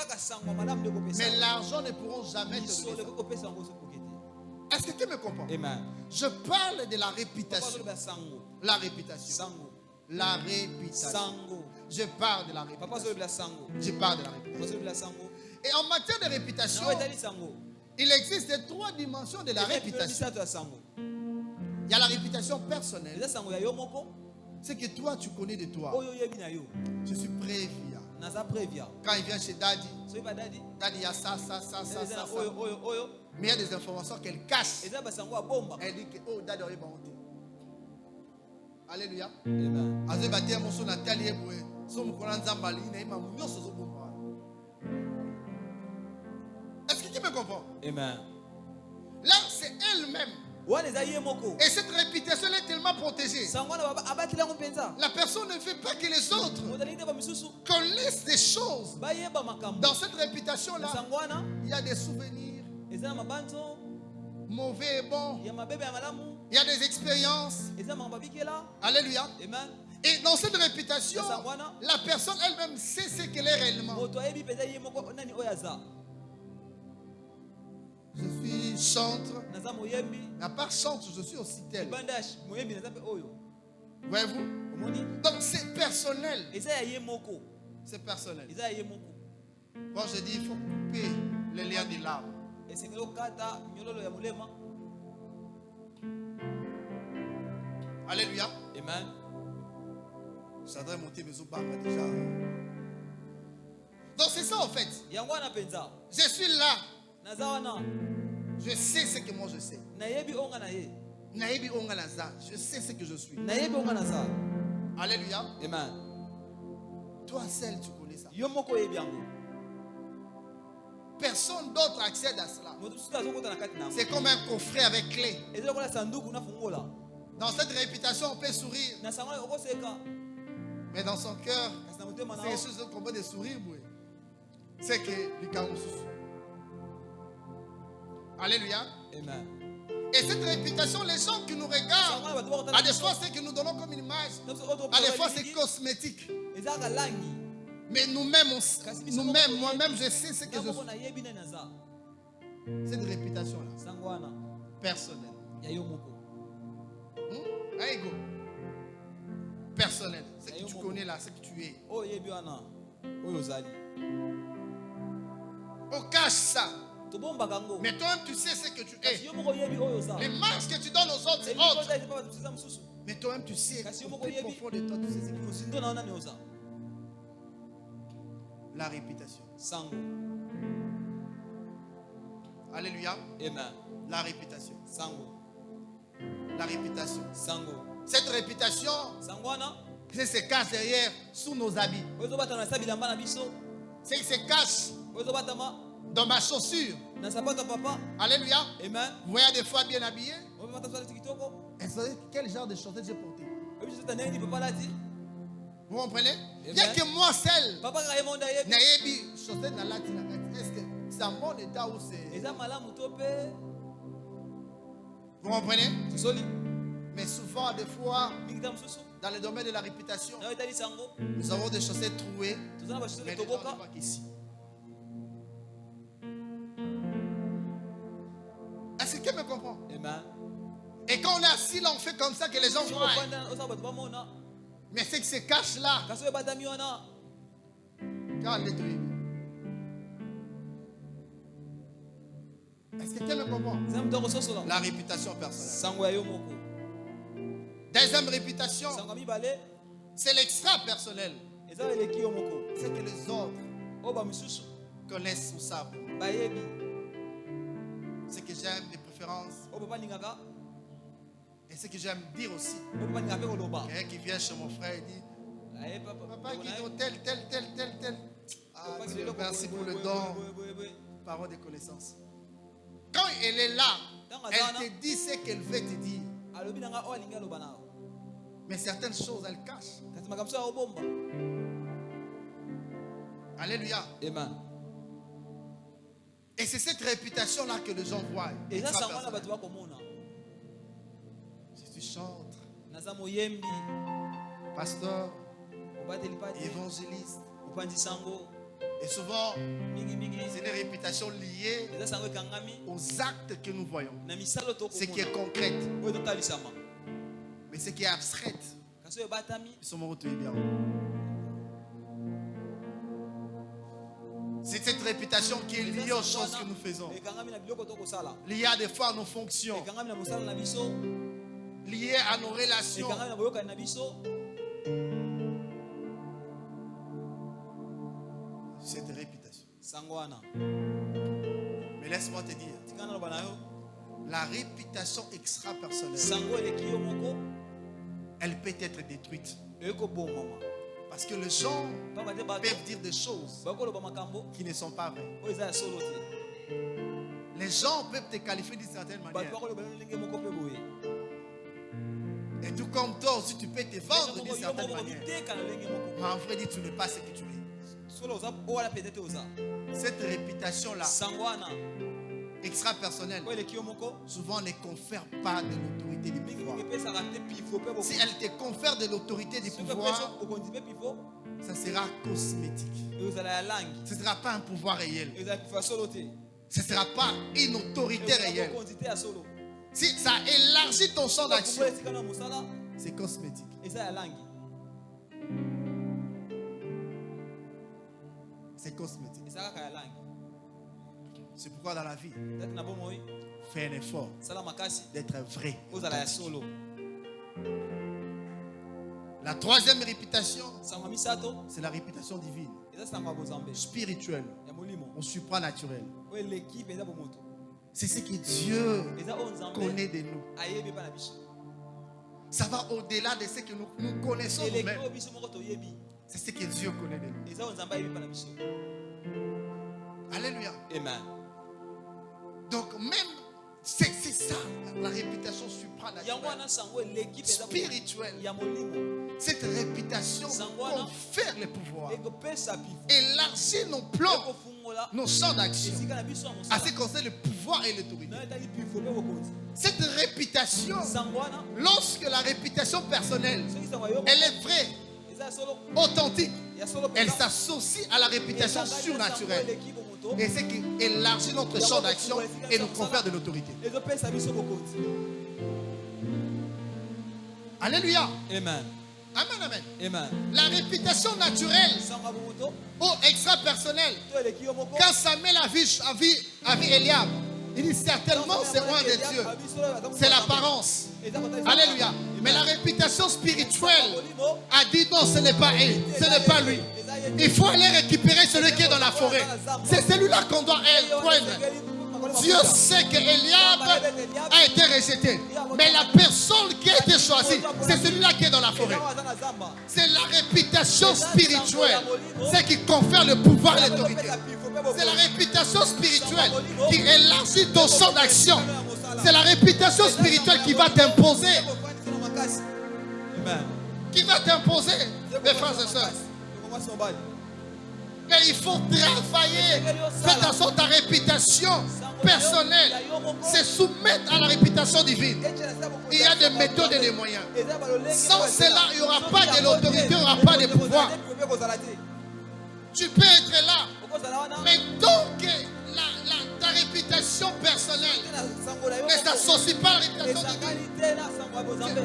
mais l'argent ne pourra jamais te donner ça. Est-ce que tu me comprends? Amen. Je parle de la réputation. La réputation. La réputation. Je parle de la réputation. Je parle de la réputation. Et en matière de réputation, il existe trois dimensions de la réputation. Il y a la réputation personnelle. C'est que toi, tu connais de toi. Je suis prévia. Quand il vient chez Daddy, Daddy, il y a ça. Mais il y a des informations qu'elle cache. Elle dit que, oh, Daddy, il va monter. Alléluia. Est-ce que tu me comprends? Amen. Là, c'est elle-même. Et cette réputation est tellement protégée. La personne ne veut pas que les autres connaissent des choses. Dans cette réputation-là, il y a des souvenirs mauvais et bons. Il y a des expériences. Alléluia. Et dans cette réputation, la personne elle-même sait ce qu'elle est réellement. Je suis chantre. À part chantre, je suis aussi tel. Voyez-vous? Donc c'est personnel. C'est personnel. Quand je dis il faut couper les liens des larmes. Alléluia. Amen. Ça devrait monter mes barres déjà. Donc c'est ça en fait. Je suis là. Je sais ce que moi je sais. Je sais ce que je suis. Alléluia. Amen. Toi seul tu connais ça. Personne d'autre accède à cela. C'est comme un coffret avec clé. Dans cette réputation on peut sourire. Mais dans son cœur, c'est quelque chose qu'on peut de sourire. C'est que le chaos. Alléluia. Amen. Et cette réputation, les gens qui nous regardent, à des fois c'est que nous donnons comme une image, à des fois c'est cosmétique. Mais nous-mêmes, moi-même, je sais ce que je suis. Cette réputation-là, Sangwana. personnelle. Yayo moko. Un ego. Personnel. Ce que tu connais là, ce que tu es. Oh yebiwana. Oyo zali. On cache ça. Tobomba kango. Mais toi-même, tu sais ce que tu es. Yo moko yebi oyo za. Les marques que tu donnes aux autres, c'est autre. Mais toi-même, tu sais. Au plus profond de toi, tu sais ce que tu es. La réputation. Sango. Alléluia. Amen. La réputation. Sango. La réputation. Sango. Cette réputation, Sangwana. c'est ce qui se cache derrière sous nos habits. Ozo batana sabilamba na biso. C'est ce qui se cache Ozo batama dans ma chaussure. na sapato papa. Alléluia. Amen. Vous voyez des fois bien habillé. Ozo batana tikitoko. Et vous savez quel genre de chaussures j'ai porté? Obi c'est un papa lati. Vous comprenez? Il n'y a que moi seul. Papa ka yemonda yebi. Nayebi chaussures dans la tête. Est-ce que c'est un bon état ou c'est... Eza malamu tope. Vous comprenez? Soli. Mais souvent, des fois, Mikita msusu. dans le domaine de la réputation, Na etali sango. nous avons des chaussettes trouées. Tozana ba chaussures Mais les gens toboka. ne voient qu'ici. Est-ce que quelqu'un me comprend? Amen. Et quand on est assis là, on fait comme ça que les gens Si voient. on osa batu bamona. Mais c'est que se cache là. Kaso e batami wana. Quand on est trouvé. Est-ce que quelqu'un me comprend? Zam to kososola. La réputation personnelle. Sango ya yo moko. Deuxième réputation, Sango mibale. c'est l'extra personnel. Eza eleki yo moko. C'est que les autres O ba misusu. connaissent ou savent. Bayebi. Ce que j'aime, les préférences. O papa ningaka. Et ce que j'aime dire aussi. O papa ningaka ko loba. Quelqu'un qui vient chez mon frère et dit, Aye papa. papa qui dit tel. Ah, Dieu, merci pour le don. Parole de connaissance. Quand elle est là, elle te dit ce qu'elle veut te dire. Alobi nanga o alinga loba na. Mais certaines choses, elle cache. Kasi makamso ya obomba. Alléluia. Amen. Et c'est cette réputation-là que les gens voient. Eza sango na batu ba komona. Si tu chantes, Naza moyembi. pasteur, Obateli pati. évangéliste. Opandi sango. Et souvent, Mingi. c'est des réputations liées Eza sango kangami. aux actes que nous voyons. Na misalo to Ce qui est komona. concrète. O to talisama. Mais ce qui est abstraite, Kaso e batami. ils sont retenus bien. C'est cette réputation qui est liée aux choses que nous faisons. Ekangami na biloko to kosala. Liée à des fois à nos fonctions. Ekangami na mosala na biso. Liée à nos relations. Ekangami na boyoka na biso. Cette réputation. Sangwana. Mais laisse-moi te dire, Tikana loba na yo. la réputation extra-personnelle, Sango eleki yo moko. elle peut être détruite. Eko bon mama. Parce que les gens Papa te bato. peuvent dire des choses Bako loba makambo. qui ne sont pas vraies. O eza ya solo te. Les gens peuvent te qualifier d'une certaine Bato manière. bako loba lenge moko pe boye. Et tout comme toi aussi, tu peux te vendre d'une certaine Yo moko manière. biteka na lenge moko. Mais en vrai, dit, tu n'es pas ce que tu es. Solo oza o wala peut-être oza. Cette réputation-là, Sangwana. extra-personnelle, O eleki yo moko. souvent ne confère pas de l'autorité du pouvoir. Mingi pe saka te pifo pe boko. Si elle te confère de l'autorité du Soki pouvoir, peso okonzi pe pifo. ça sera cosmétique. Ezala ya langi. Ce ne sera pas un pouvoir réel. Ezala pifo ya solo te. Ce ne sera pas une autorité réelle. Okonzi te ya solo. Si ça élargit ton champ d'action, Pouvoir esika na mosala. c'est cosmétique. Eza ya langi. C'est cosmétique. Eza kaka ya langi. C'est pourquoi dans la vie, Tati na bomoi. fais un effort Sala makasi. d'être vrai. Ozala ya solo. La troisième réputation, Sango misato. c'est la réputation divine, Eza sango ya bozambe. spirituelle, Ya molimo. ou supranaturelle. O eleki pe eza bomoto. C'est ce que Dieu Eza o nzambe. connaît de nous. Ayebi pa na biso. Ça va au-delà de ce que nous connaissons Eleki nous-mêmes. o biso moko toyebi. C'est ce que Dieu connaît de nous. Eza o nzambe ayebi pa na biso. Alléluia. Amen. Donc même, c'est ça, la réputation Yango supranaturelle, wana sango eleki pe eza bomoto. spirituelle. Ya molimo. Cette réputation Sangwana. confère le pouvoir, Eko pesa pifo. élargit nos plans, Eko fungola. nos champs d'action, Esika na biso ya à ce mosala. qui concerne le pouvoir et l'autorité. Na etali pifo pe bokonzi. Cette réputation, Sango wana. lorsque la réputation personnelle, Soki sango ya yo. elle est vraie, authentique, elle s'associe à la réputation surnaturelle. Et c'est qui élargit notre champ d'action et nous confère de l'autorité. Alléluia. Amen. Amen, amen. Amen. La réputation naturelle ou extra-personnelle, quand Samuel a vu Eliab, il dit certainement c'est un des dieux. C'est l'apparence. Alléluia. Mais la réputation spirituelle a dit non, ce n'est pas elle, ce n'est pas lui. Il faut aller récupérer celui qui est dans la forêt. C'est celui-là qu'on doit prendre. Dieu sait que Eliab a été rejeté. Mais la personne qui a été choisie, c'est celui-là qui est dans la forêt. C'est la réputation spirituelle. C'est qui confère le pouvoir et l'autorité. C'est la réputation spirituelle qui élargit ton champ d'action. C'est la réputation spirituelle qui va t'imposer. Qui va t'imposer, mes frères et sœurs. Mais il faut travailler. Fais attention, ta réputation personnelle se soumettre à la réputation divine. Il y a des méthodes et des moyens. Sans cela, il n'y aura pas de l'autorité, il n'y aura pas de pouvoir. Tu peux être là, mais tant que ta réputation personnelle ne s'associe pas à la réputation divine,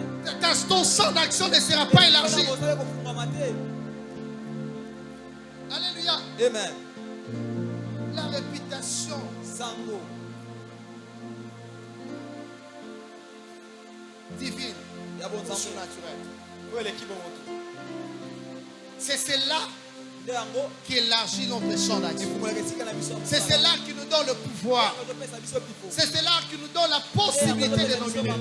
ton champ d'action ne sera pas élargi. Alléluia. Amen. La réputation divine, surnaturelle. C'est cela qui élargit notre champ d'action. C'est cela qui nous donne le pouvoir. C'est cela qui nous donne la possibilité de dominer.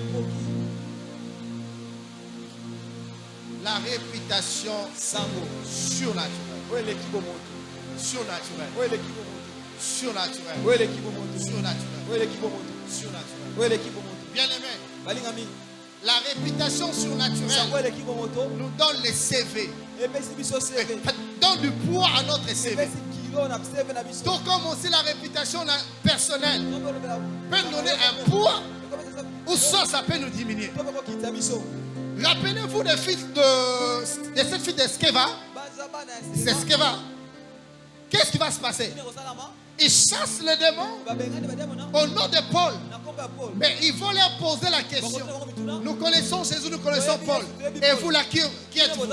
La réputation surnaturelle. Surnaturelle. Surnaturelle. Surnaturelle. Bien aimé, la réputation surnaturelle nous donne les CV. Donne du poids à notre CV. Tout comme aussi la réputation personnelle peut nous donner un poids ou ça peut nous diminuer. Rappelez-vous des fils de cette fille d'Eskeva. C'est Skeva. Qu'est-ce qui va se passer? Il chasse les démons au nom de Paul. Mais ils vont leur poser la question. Nous connaissons Jésus, nous connaissons Paul. Et vous là, qui êtes-vous?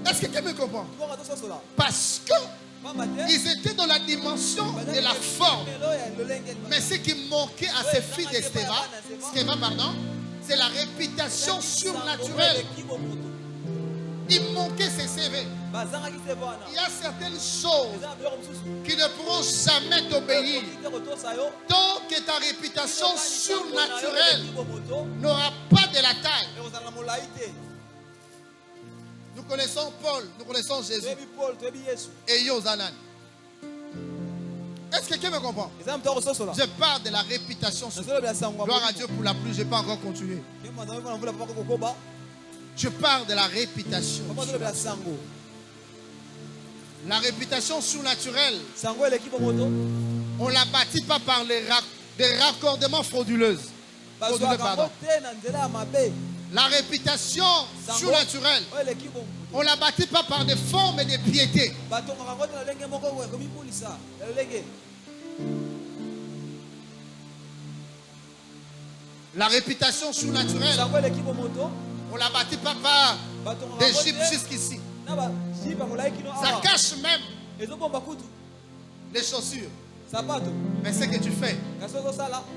Est-ce que quelqu'un me comprend? Parce qu'ils étaient dans la dimension de la forme. Mais ce qui manquait à ces filles d'Eskeva, c'est la réputation surnaturelle. Il manquait ses CV. Il y a certaines choses qui ne pourront jamais t'obéir tant que ta réputation surnaturelle n'aura pas de la taille. Nous connaissons Paul, nous connaissons Jésus et Yosanan. Est-ce que quelqu'un me comprend? Je parle de la réputation surnaturelle. Gloire à Dieu pour la pluie, je ne vais pas encore continuer. Je parle de la réputation. La réputation surnaturelle, on ne la bâtit pas par des raccordements frauduleux. La réputation surnaturelle, on ne la bâtit pas par des formes et des piétés. La réputation surnaturelle, on ne la bâtit pas par des gypes jusqu'ici. Ça cache même les chaussures. Mais ce que tu fais,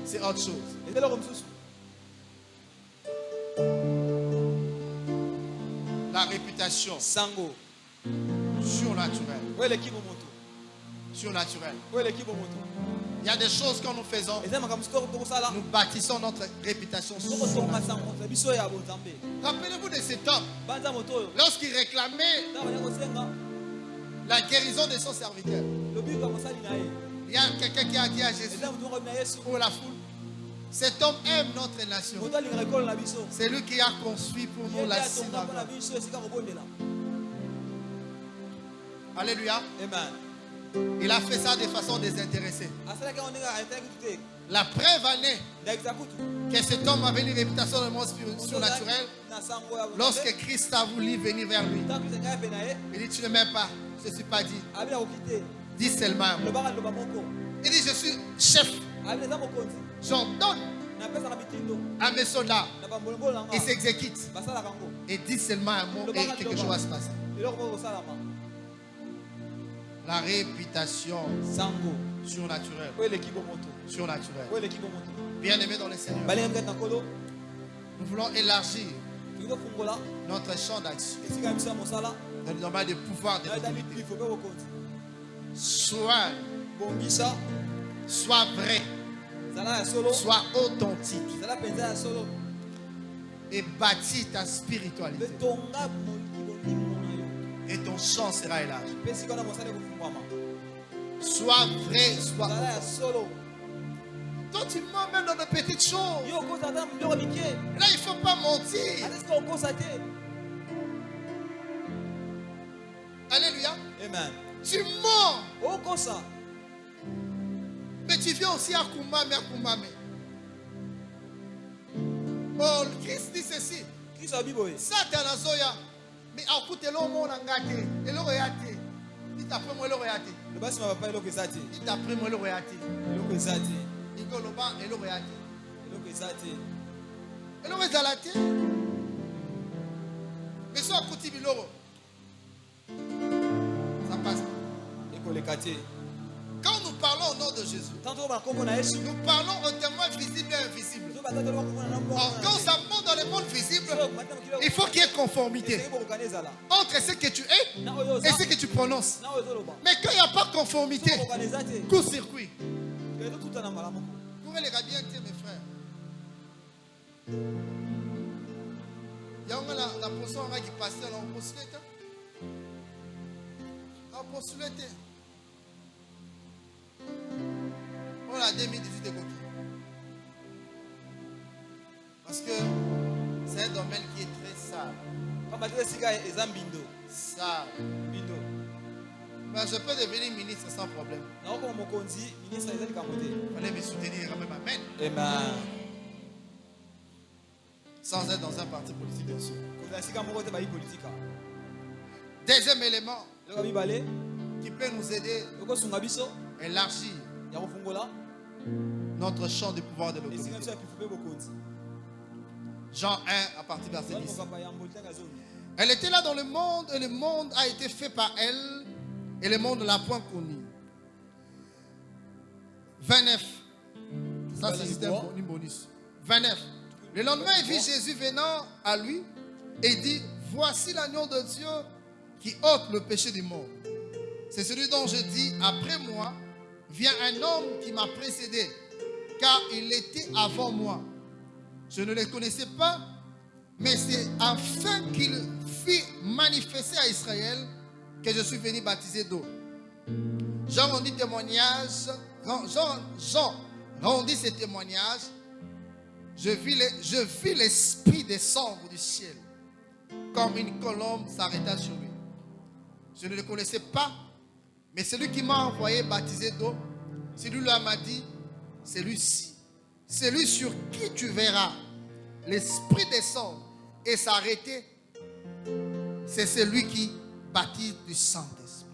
c'est autre chose. La réputation surnaturelle. Surnaturelle. Il y a des choses que nous faisons. Nous bâtissons notre réputation surnaturelle. Rappelez-vous de cet homme. Lorsqu'il réclamait la guérison de son serviteur, il y a quelqu'un qui a dit à Jésus pour la foule, cet homme aime notre nation. C'est lui qui a construit pour nous la synagogue. Alléluia. Il a fait ça de façon désintéressée. La preuve en est que cet homme avait une réputation de monde surnaturel. Lorsque Christ a voulu venir vers lui, il dit, tu ne m'aimes pas. Je ne suis pas dit. Dis seulement un mot. Il dit, je suis chef. J'ordonne à mes soldats. Ils s'exécutent. Et dis seulement un mot et quelque chose va se passer. La réputation surnaturelle. Surnaturelle. Bien-aimés dans le Seigneur, nous voulons élargir notre champ d'action dans le domaine du pouvoir de l'autorité. Sois vrai, sois authentique et bâtis ta spiritualité. Et ton champ sera élargi. Sois vrai, sois authentique. Toi, tu mens même dans de petites choses. Là, il ne faut pas mentir. Alléluia. Amen. Tu mens. Mais tu viens aussi à Kumame, à Kumame. Oh, Christ dit ceci. Satan azoya. Mais à côté de l'homme, on a gâté. Et l'homme est gâté. Il t'a pris moi, l'homme est gâté. Il t'a pris moi, l'homme est gâté. Il go loba, et l'homme est gâté. Et l'homme est gâté. Mais soit à côté de l'homme. Ça passe. Quand nous parlons au nom de Jésus, nous parlons au témoin visible et invisible. Quand ça monte dans le monde visible, il faut qu'il y ait conformité entre ce que tu es et ce que tu prononces. Mais quand il n'y a pas de conformité, court-circuit. Vous pouvez les bien dire, mes frères. Il y a la personne qui passe dans le postulé. Dans le postulé. On a 2018 de coquille. Parce que c'est un domaine qui est très sale. Sale. Mais je peux devenir ministre sans problème. Il fallait me soutenir quand même. Amen. Amen. Sans être dans un parti politique, bien sûr. Deuxième élément qui peut nous aider à élargir notre champ de pouvoir de l'autorité. Jean 1 à partir de verset 10. Elle était là dans le monde et le monde a été fait par elle et le monde ne l'a point connue. 29. Ça c'est un bonus. 29. Le lendemain, il vit Jésus venant à lui et dit, voici l'agneau de Dieu qui ôte le péché du monde. C'est celui dont je dis, après moi, vient un homme qui m'a précédé, car il était avant moi. Je ne le connaissais pas, mais c'est afin qu'il fît manifester à Israël que je suis venu baptiser d'eau. Jean rendit témoignage, Jean rendit ce témoignage. Je vis l'Esprit descendre du ciel, comme une colombe s'arrêta sur lui. Je ne le connaissais pas, mais celui qui m'a envoyé baptiser d'eau, celui là m'a dit, c'est lui-ci. Celui sur qui tu verras l'Esprit descendre et s'arrêter, c'est celui qui baptise du Saint-Esprit.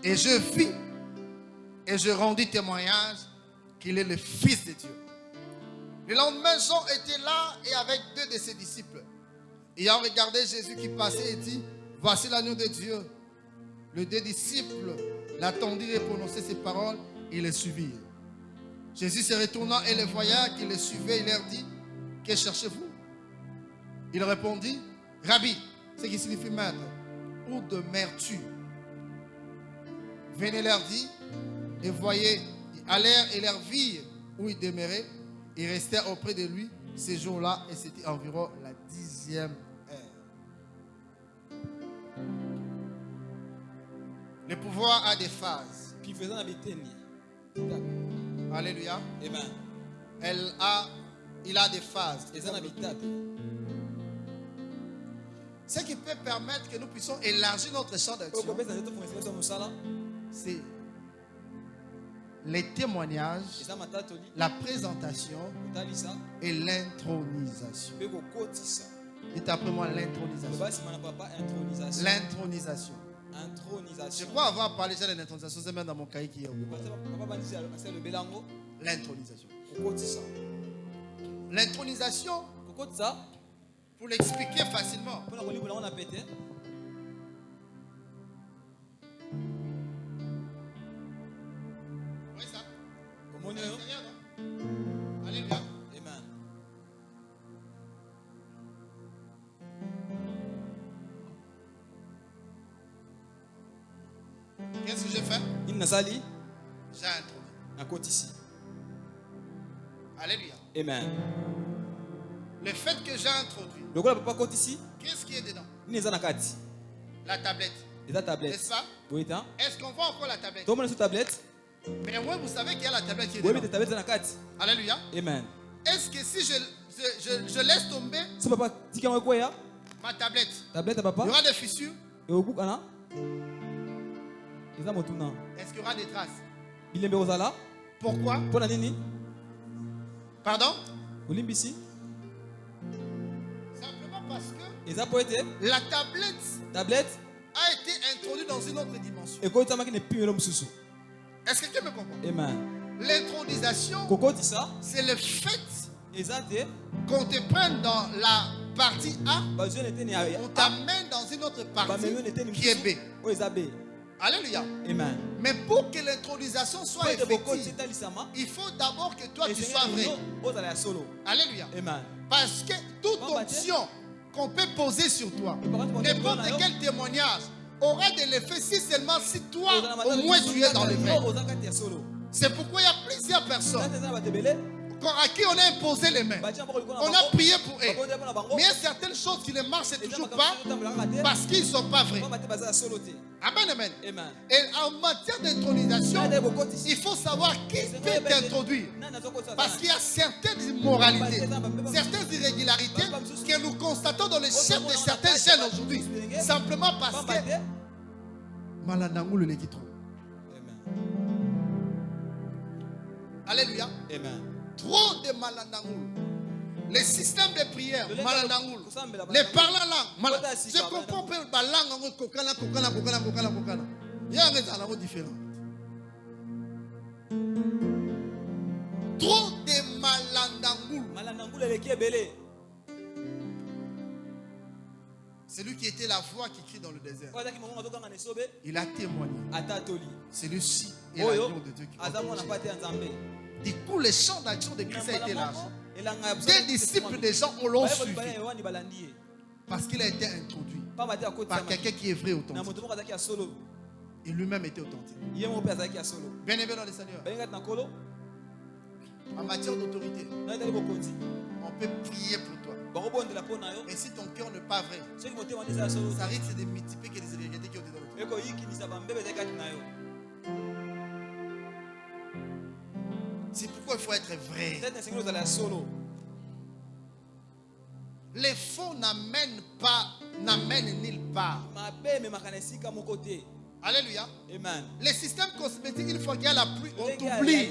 Et je vis et je rendis témoignage qu'il est le Fils de Dieu. Le lendemain, Jean était là et avec deux de ses disciples. Ayant regardé Jésus qui passait et dit, voici l'agneau de Dieu. Les deux disciples l'attendirent et prononcer ces paroles, ils le suivirent. Jésus se retournant et les voyant qui le suivaient, il leur dit, que cherchez-vous? Il répondit, Rabbi, ce qui signifie maître, où demeures-tu? Venez leur dit, et voyez, ils allèrent et leur virent où il demeurait. Ils restèrent auprès de lui ces jours-là et c'était environ la 10e heure. Le pouvoir a des phases. Alléluia. Amen. Il a des phases. Ce qui peut permettre que nous puissions élargir notre champ d'action, c'est les témoignages, la présentation et l'intronisation. Dites après moi l'intronisation. Basi mana papa intronisation. L'intronisation. Je Intronisation. crois avoir parlé déjà de l'intronisation, c'est même dans mon cahier qui est au bureau. Papa bandisi c'est le belango. L'intronisation. Kokotisa. L'intronisation, Kokotisa. pour l'expliquer facilement, Pour la kolibu na on a pété. oui ça. Comment C'est nous? rien, non? Alléluia. Amen. Qu'est-ce que j'ai fait? Il n'a sali J'ai introduit. na kotisi. Alléluia. Amen. Le fait que j'ai introduit, Donc là papa kotisi, qu'est-ce qui est dedans? ni eza na kati. La tablette. Eza tablette. N'est-ce pas? Oui ta. Est-ce qu'on voit encore la tablette? Tout le monde sur tablette. Mais moi, vous savez qu'il y a la tablette qui est Oui mais dedans. tablette eza na kati. Alléluia. Amen. Est-ce que si je laisse tomber Si papa tika ngwe ya ma tablette, tablette il y papa aura des fissures? et obuka na. Eza motuna. Est-ce qu'il y aura des traces? Bilembe ozala. Pourquoi? Pona nini? Pardon? Olimbisi. Simplement parce que Eza po ete la tablette tablette a été introduite dans une autre dimension. ekota maki ne pimelo mususu. Est-ce que quelqu'un me comprend? Amen. L'intronisation, Kokotisa c'est le fait eza te qu'on te prenne dans la partie A, bazwe nete ni on t'amène dans une autre partie qui est B. O eza B. Alléluia. Amen. Mais pour que l'intronisation soit Pote bokoti effective, talisama. il faut d'abord que toi tu sois vrai. Ozala ya solo. Alléluia. Amen. Parce que toute onction qu'on peut poser sur toi, n'importe quel témoignage aura de l'effet si seulement si toi, au moins tu es dans le vrai. C'est pourquoi il y a plusieurs personnes à qui on a imposé les mains. On a prié pour eux. Mais il y a certaines choses qui ne marchent toujours pas parce qu'ils ne sont pas vrais. Amen, amen. Amen. Et en matière d'intronisation, il faut savoir qui peut t'introduire. Parce qu'il y a certaines immoralités, certaines irrégularités que nous constatons dans les chefs de certaines chaînes aujourd'hui. Simplement parce que Malanangulu le trop. Alléluia. Amen. Trop de Malanangulu. Les systèmes de prière, Malanangulu. Les parlants langues. Je comprends pas la langue kokana. Il y a un langue différent. Trop de Malanangulu. Celui qui était la voix qui crie dans le désert, il a témoigné. Celui-ci est l'agneau de Dieu qui du coup, le champ d'action de Christ a été large. Des disciples des gens l'ont suivi parce qu'il a été introduit par quelqu'un qui est vrai authentique. Et lui-même était authentique. Bien aimé dans le Seigneur, en matière d'autorité, on peut prier pour toi. Mais si ton cœur n'est pas vrai, ça risque de multiplier les irrégularités qui ont été dans le cœur. C'est pourquoi il faut être vrai. Les faux n'amènent nulle part. Alléluia. Amen. Les systèmes cosmétiques, une fois qu'il y a la pluie, on t'oublie.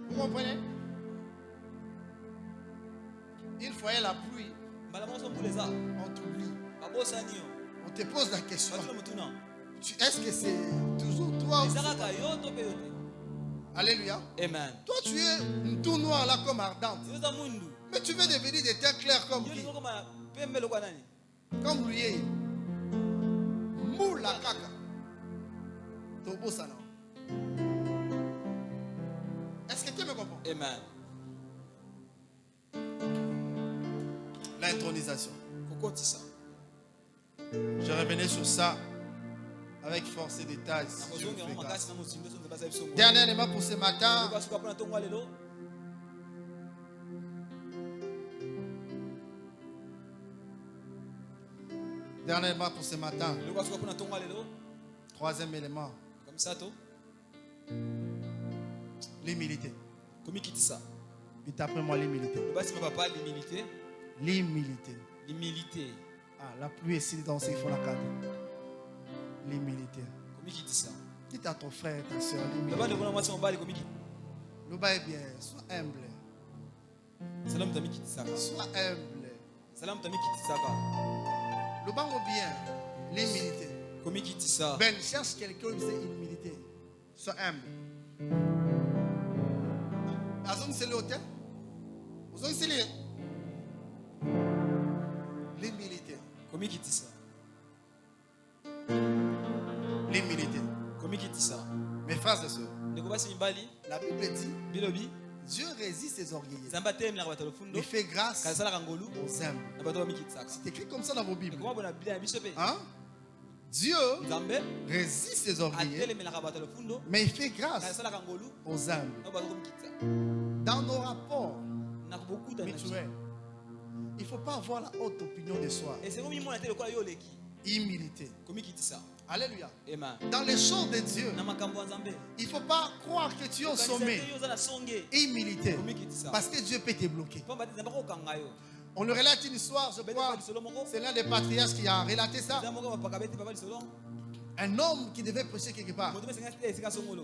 Vous comprenez? Une fois il y a la pluie, on t'oublie. On te pose la question. Est-ce que c'est toujours toi? Alléluia. Amen. Toi, tu es tout noir là comme ardente. Mais tu veux devenir des terres claires comme qui? Comme lui. Moula kaka. Tobo sana. Est-ce que tu me comprends? Amen. L'intronisation. Je revenais sur ça avec force et détails. Dernièrement pour ce matin, troisième élément, l'humilité. Dites après moi l'humilité. L'humilité. Ah, la pluie est ici dans ce qu'il faut la cadre. L'humilité. Dites à ton frère, ta soeur, l'humilité. Le bas est bien, sois humble. Salam tami kitisaka. Sois humble. Salam tami kitisaka. Le bango bien, l'humilité. Komi kitisa. Ben, cherche quelqu'un qui sait humilité. Sois humble. Azon c'est le hôtel. Azon c'est l'humilité. Komi kitisa. L'humilité. Komi kitisa. Mes frères et sœurs, Nekobasi mbali. la Bible dit, Bilobi. Dieu résiste ses orgueilleux. Zamba tem la batalo fundo. Il fait grâce Kasala kangolu. aux humbles. Na batalo mikitsaka. C'est écrit comme ça dans vos Bibles. Comment bona biblia bisope? Hein? Dieu Nzambe résiste ses orgueilleux, atele la batalo fundo. mais il fait grâce Kasala kangolu. aux humbles. Na batalo mikitsa. Dans nos rapports Na beaucoup d'années. mutuels, il ne faut pas avoir la haute opinion de soi. Et c'est comme mon atele quoi yo leki. Humilité. Komi kitisa. Alléluia. Amen. Dans les choses de Dieu, Na makambo nzambe. il ne faut pas croire que tu es au sommet. Yo za na songe. Humilité. Komi kitisa. Parce que Dieu peut te bloquer. Pamba nzamba ko kanga yo. On le relate une histoire, je crois. C'est l'un des patriarches qui a relaté ça. Nzamba ko bakabeti papa lisolo. Un homme qui devait prêcher quelque part. Moto mesenga esika songolo.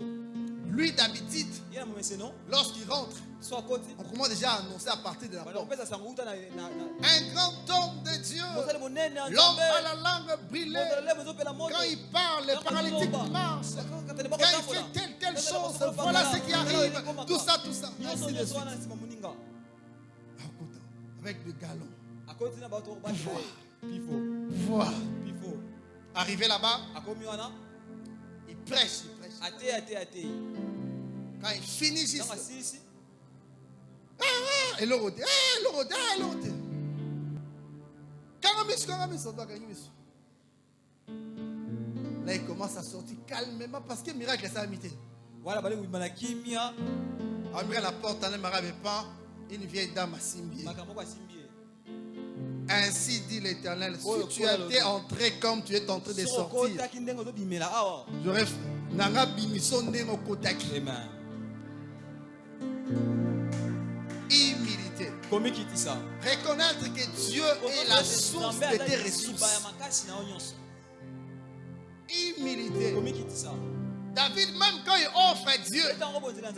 Lui, d'habitude, Yena momeseno. lorsqu'il rentre, So koti. on commence déjà à annoncer à partir de la Bana porte. kopesa sanguta na Un grand homme de Dieu. Mosale monene L'homme nzambe. a la langue brûlée. Quand il parle, les paralytiques marchent. Quand il fait telle chose, voilà ce qui arrive. Tout ça, tout ça. Ainsi de suite. Avec le galon. Voilà. Arrivé là-bas, il prêche, il prêche. Quand il finit juste, et l'autre, là, il commence à sortir calmement parce que le miracle est imité. Voilà, balé ou kimia. Après la porte, on n'avait pas une vieille dame à Simbié. Makamoko asimbié. Ainsi dit l'Éternel, si tu étais entré comme tu es en train de sortir, j'aurais nanga bimiso ndengo kotaki. Amen. Humilité. Reconnaître que Dieu est la source de tes ressources. Humilité. David, même quand il offre à Dieu, il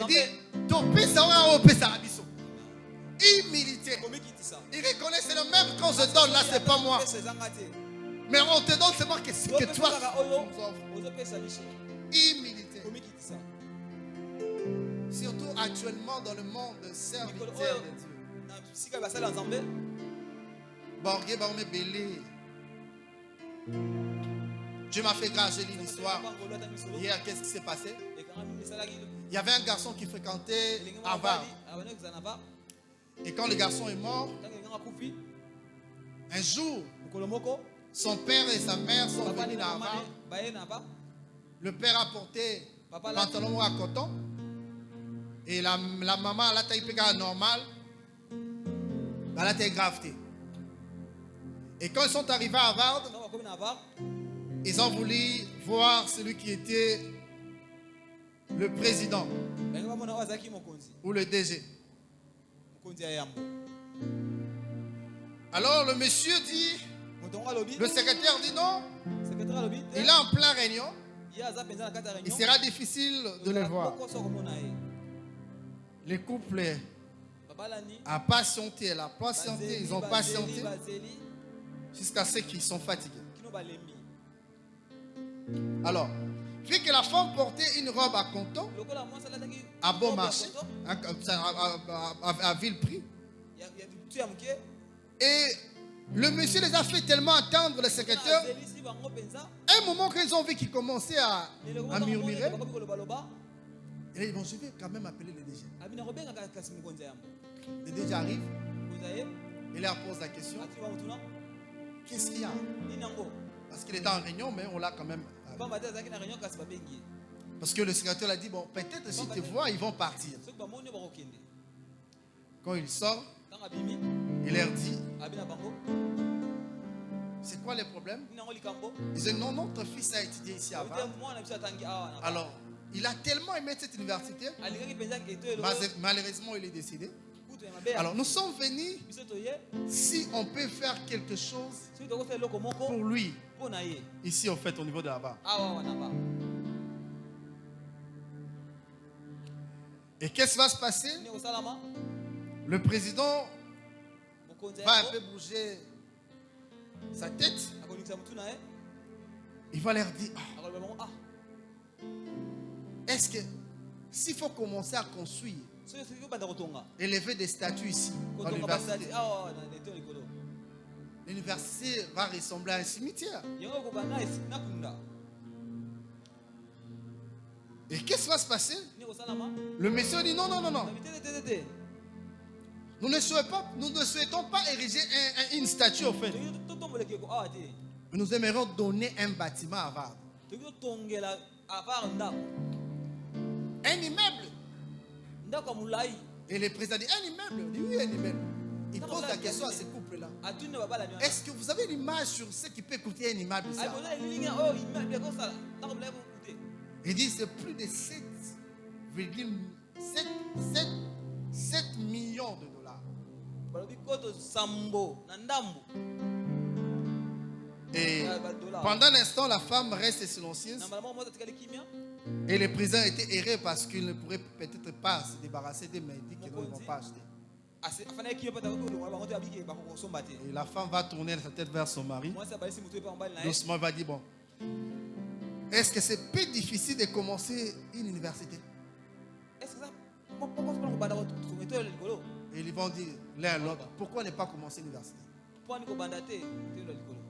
dit Topi sawa ope sarabiso. Humilité. Il reconnaît c'est le même qu'on se donne là, c'est pas moi. Mais on te donne seulement que ce que toi nous offres. Humilité. Surtout actuellement dans le monde serviteur de Dieu. Borgé Barmé Belé. Dieu m'a fait grâce, j'ai lu l'histoire. Hier, qu'est-ce qui s'est passé? Il y avait un garçon qui fréquentait Harvard. Et quand le garçon est mort, un jour, son père et sa mère sont venus à Harvard. Le père a porté pantalon à coton. Et la maman, elle a taillé normal. Elle a été gravetée. Et quand ils sont arrivés à Harvard, ils ont voulu voir celui qui était le président ou le DG. Alors le monsieur dit, le secrétaire dit non, il est en pleine réunion, il sera difficile de le voir. Les couples a patienté, elle a patienté, ils ont patienté jusqu'à ce qu'ils sont fatigués. Alors, vu que la femme portait une robe à coton, à bon marché, à vil prix, et le monsieur les a fait tellement attendre le secrétaire, un moment qu'ils ont vu qu'il commençait à murmurer, et ils vont, je vais quand même appeler le DG. Le DG arrive, il leur pose la question, qu'est-ce qu'il y a? Parce qu'il est en réunion, mais on l'a quand même. Parce que le secrétaire a dit, bon, peut-être si tu vois, ils vont partir. Quand il sort, il leur dit, c'est quoi le problème? Ils disent, non, notre fils a étudié ici à Harvard. Alors, il a tellement aimé cette université, malheureusement, il est décédé. Alors, nous sommes venus, si on peut faire quelque chose pour lui, ici, en fait, au niveau de Harvard. Et qu'est-ce qui va se passer? Le président mokonzi va un yango peu bouger sa tête. akolingisa mutu na ye Il va leur dire, akoloba bango est-ce que s'il faut commencer à construire, soki obanda kotonga élever des statues ici, dans kotonga basati l'université, awa na leto likolo l'université va ressembler à un cimetière. yango okobanda na kunda Et qu'est-ce qui va se passer? ni kosalama Le monsieur dit non, non, non, non. na bitete Nous ne souhaitons pas ériger une statue au fait. toki totombolekeko awa te Nous aimerions donner un bâtiment à Var. toki totongela avare ndako Un immeuble. ndako ya molai Et le président dit un immeuble. Il dit oui, un immeuble. Il pose la question à ce couple-là. atuni babalani wana Est-ce que vous avez l'image sur ce qui peut coûter un immeuble ça? akoza elilingi oyo immeuble ekosala ndako molai kokute Il dit c'est plus de 7 millions de dollars. balobi koto sambo na ndambo Et badola pendant un instant, la femme reste silencieuse. na mbala moko moto atikali kimia Et le président était erré parce qu'il ne pourrait peut-être pas se débarrasser des médicaments qu'ils ne vont pas acheter. afanaki kimia pata kolongola bango te abiki bakokosomba te Et la femme va tourner sa tête vers son mari. mwasi abalisi mutu epa mobali na ye Doucement, elle va dire, bon, est-ce que c'est peu difficile de commencer une université? est-ce que ça pokosopona kobanda kometo likolo Et ils vont dire l'un à l'autre, pourquoi ne pas commencer l'université? mpo ani kobanda te telo likolo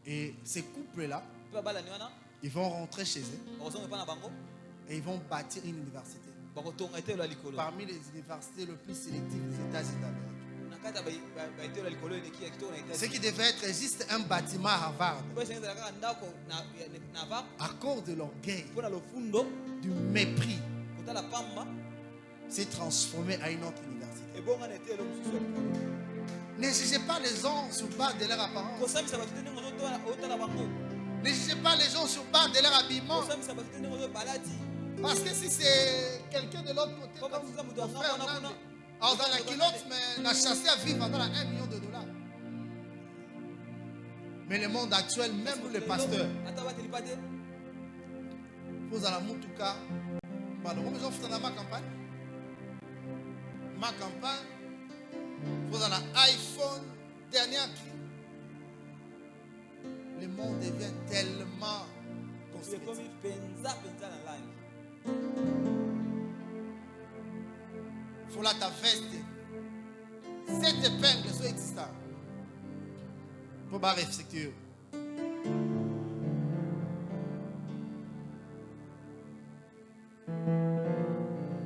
Et ces couples-là, mpe babalani wana ils vont rentrer chez eux bakosonga epa na bango et ils vont bâtir une université. bakotonga etelo ya likolo Parmi les universités les plus sélectives des États-Unis d'Amérique. na kati ya baetelo ya likolo eleki ya kitoko na Ce qui etats devait être juste un bâtiment à Harvard, po esengezala kaka ndako na var à cause de l'orgueil, mpo na lofundo du mépris, kotala pamba s'est transformé à une autre université. ebonga na etelo mosusu ya likolo Ne jugez pas les gens sur base de leur apparence. kosambisa bato te ndenge ozotala bango Ne jugez pas les gens sur base de leur habillement. kosambisa bato te ndenge ozobalati Parce que si c'est quelqu'un de l'autre côté, po comme batuza moto mon ya frère ngambo na kuna Nandi, alors dans la culotte, mais n'a chassé à vivre dans la 1 million de dollars. Mais le monde actuel, même nous les pasteurs, ata bateli pa te vous allez en tout cas, pardon, comme ils ont fait dans ma campagne, vous avez un iPhone dernier cri. Le monde devient tellement cosmétique. ekomi penza na langi Voilà ta veste. Cette épingle soit existante. Pour pas respecter.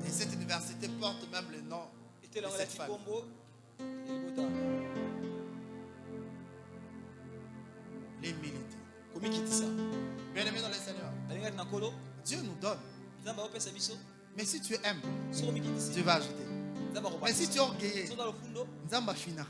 Et cette université porte même le nom de etelongo cette elati famille. kombo elibota L'humilité. komikitisa Bien aimé dans le Seigneur, alingaki na nkolo Dieu nous donne. nzambe akopesa biso Mais si tu aimes, soki omikitisi Dieu va ajouter. nzambe Mais si tu es orgueilleux, soki na lofundo Nzamba finira.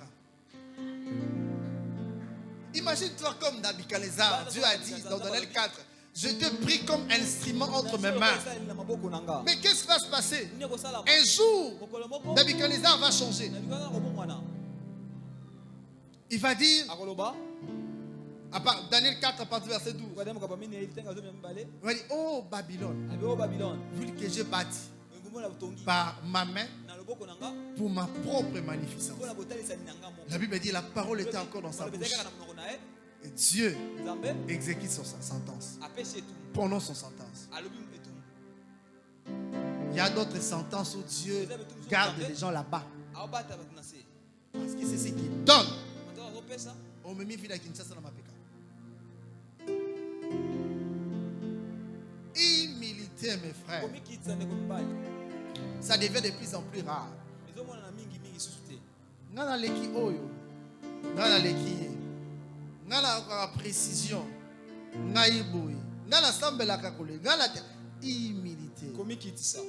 Imagine-toi comme Nabuchodonosor. Dieu a dit dans Daniel 4, je te prie comme instrument entre mes mains. na maboko na nga Mais qu'est-ce qui va se passer? nini ekosalama Un jour, mokolo moko Nabuchodonosor va changer. nalikana kobongwana Il va dire, akoloba à part Daniel 4, à partir du verset 12, kwadea mokaba minei litenga zomi ya mibale il va dire, oh Babylone, abi o babylone ville que j'ai bâtie engumbo na botongi par ma main na loboko na nga pour ma propre magnificence. mpo na botalisani na nga moko La Bible dit, la parole était encore dans sa Maloba ezalaki bouche. kaka na monoko na ye Et Dieu nzambe exécute son sentence. apesi etumu Prononce son sentence. alobi etumu Il y a d'autres sentences où Dieu garde les gens là-bas. aobata bato na se Parce que c'est ce qu'il donne. bato azopesa On me mit à Kinshasa dans ma péka. Humilité, mes frères. komikitisa ndeko mibali Ça devient de plus en plus rare. ezomonana mingimingi susu te Ngana leki oyo. Ngana leki ye. Ngana kwa précision. Ngai boy. Ngana sambela kakole. Ngana te. Humilité. komikitisa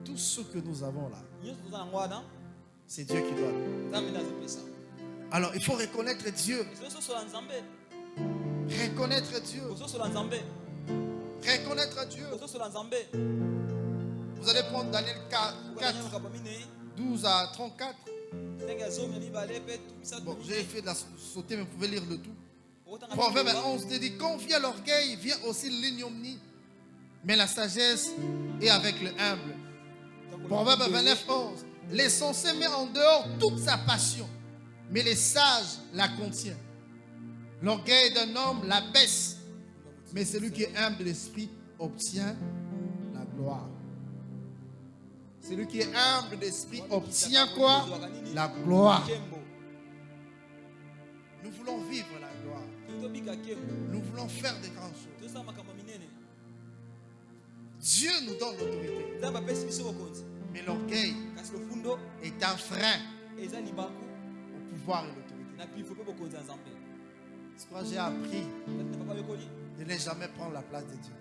Tout ce que nous avons là, nyonso toza nango wana c'est Dieu qui donne. nzambe nde azopesa Alors il faut reconnaître Dieu. ezososola nzambe Reconnaître Dieu. ozosola nzambe Reconnaître Dieu. ozosola nzambe Vous allez prendre Daniel 4, okatanya mokaba minei 12 à 34. ndenge ya zomi ya mibale mpe misatu Bon, j'ai fait de la sauter, mais vous pouvez lire le tout. okotanga Proverbe mikoba. 11 te dit, quand vient l'orgueil, vient aussi l'ignominie. Mais la sagesse est avec le humble. Proverbe 29, 11. L'insensé met en dehors toute sa passion, mais les sages la contiennent. L'orgueil d'un homme la baisse, mais celui qui est humble de l'esprit obtient la gloire. Celui qui est humble d'esprit obtient quoi? La gloire. Nous voulons vivre la gloire. Nous voulons faire de grandes choses. Dieu nous donne l'autorité. Mais l'orgueil est un frein au pouvoir et l'autorité. C'est pourquoi j'ai appris de ne jamais prendre la place de Dieu.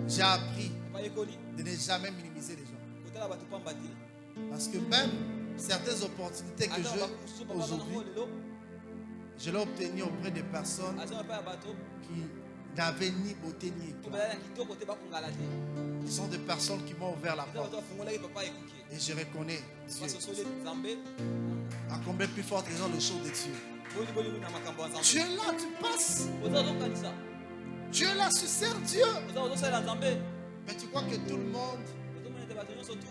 J'ai appris de ne jamais minimiser les gens. Parce que même certaines opportunités que j'ai aujourd'hui, je l'ai obtenu auprès des personnes qui n'avaient ni beauté ni éclat. Ce sont des personnes qui m'ont ouvert la porte. Et je reconnais Dieu. À combien plus forte raison les choses de Dieu. Tu es là, tu passes. Tu es là, tu sers Dieu. Mais tu crois que tout le monde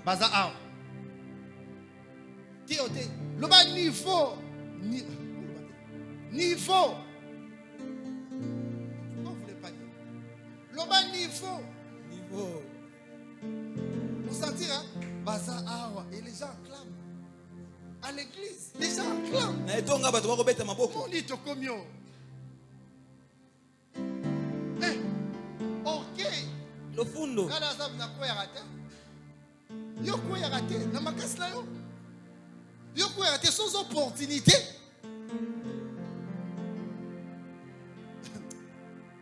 baza a. Qui a été le bas niveau. Niveau. Pourquoi vous ne voulez pas dire? Le bas niveau. Vous sentir, hein? Baza a. Et les gens acclament. À l'église, les gens acclament. On dit au communion. Ok. Le fundo. Quand la zab n'a quoi raté. Yo quoi raté. Na makas là yo. Yo quoi raté sans opportunité.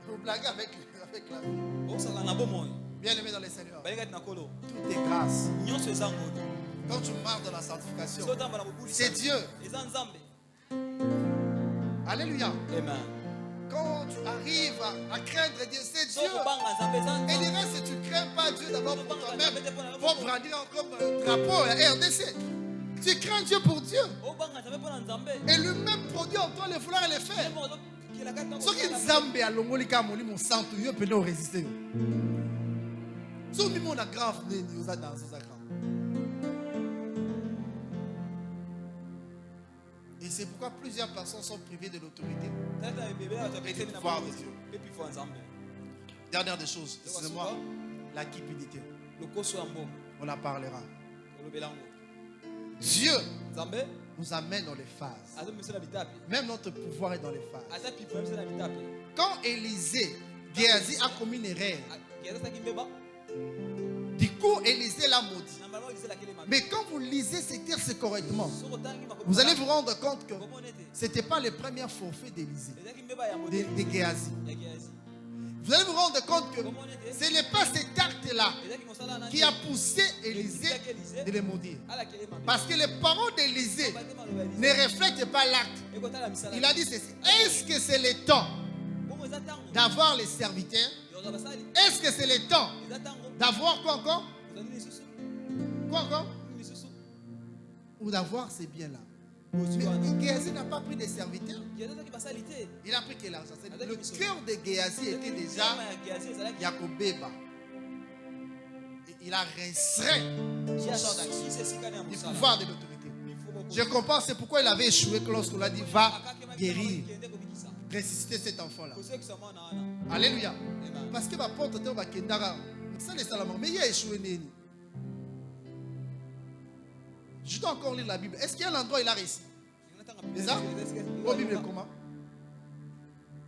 Vous blaguez avec la vie. Bien aimé dans les Seigneurs. Tout est grâce. Quand tu marches dans la sanctification, c'est Dieu. Alléluia. Amen. Quand tu arrives à craindre Dieu, c'est Dieu. Et le reste, si tu ne crains pas Dieu d'abord pour toi-même, pour brandir encore un drapeau à RDC. Tu crains Dieu pour Dieu. Et lui-même produit en toi les fleurs et les fers. Ce qui est Zambé à l'ongolika, mon sang, tu peux résister. Ce qui est grave, nous a dans ce sacre. Et c'est pourquoi plusieurs personnes sont privées de l'autorité et du pouvoir de Dieu. Dernière des choses, excusez-moi, la cupidité. On en parlera. Dieu nous amène dans les phases. Même notre pouvoir est dans les phases. Quand Élisée, Géasi a commis une erreur, du coup Élisée l'a maudit. Mais quand vous lisez ces textes correctement, vous allez vous rendre compte que ce n'était pas le premier forfait d'Élisée, de Géasi. Vous allez vous rendre compte que ce n'est pas cet acte-là qui a poussé Élisée de le maudire. Parce que les paroles d'Élisée ne reflètent pas l'acte. Il a dit ceci: est-ce que c'est le temps d'avoir les serviteurs? Est-ce que c'est le temps d'avoir quoi encore? Quoi encore? Ou d'avoir ces biens-là. Mais Géasi n'a pas pris des serviteurs. Il a pris que l'argent. Le cœur de Géasi était déjà Yakobeba. Il a restreint le pouvoir de l'autorité. Je comprends, c'est pourquoi il avait échoué lorsqu'on l'a dit va guérir, ressusciter cet enfant-là. Alléluia. Parce que ma porte était au Bakendara. Ça les salamans. Mais il a échoué. Je dois encore lire la Bible. Est-ce qu'il y a un endroit où il a réussi? C'est ça? La Bible est comment?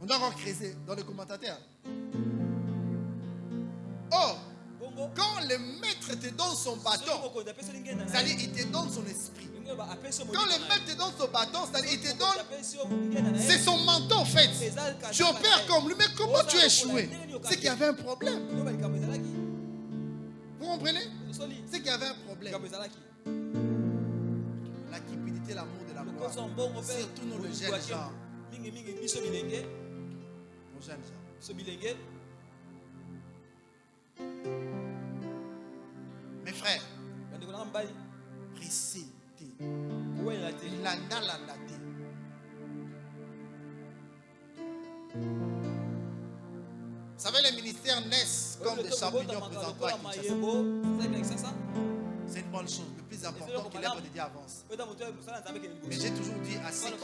On doit encore creuser dans les commentateurs. Or, quand le maître te donne son bâton, c'est-à-dire il te donne son esprit. Quand le maître te donne son bâton, c'est-à-dire il te donne, c'est son manteau en fait. Tu opères comme lui, mais comment tu as échoué? C'est qu'il y avait un problème. Vous comprenez? C'est qu'il y avait un problème. La cupidité, l'amour de la gloire. Surtout nous, les jeunes gens. Nos jeunes gens. Mes frères, précité. Landa. Vous savez, les ministères naissent poussent comme des champignons présentement à Kinshasa. C'est une bonne chose. Le plus important, que l'œuvre de Dieu avance. Mais j'ai toujours dit à ceux qui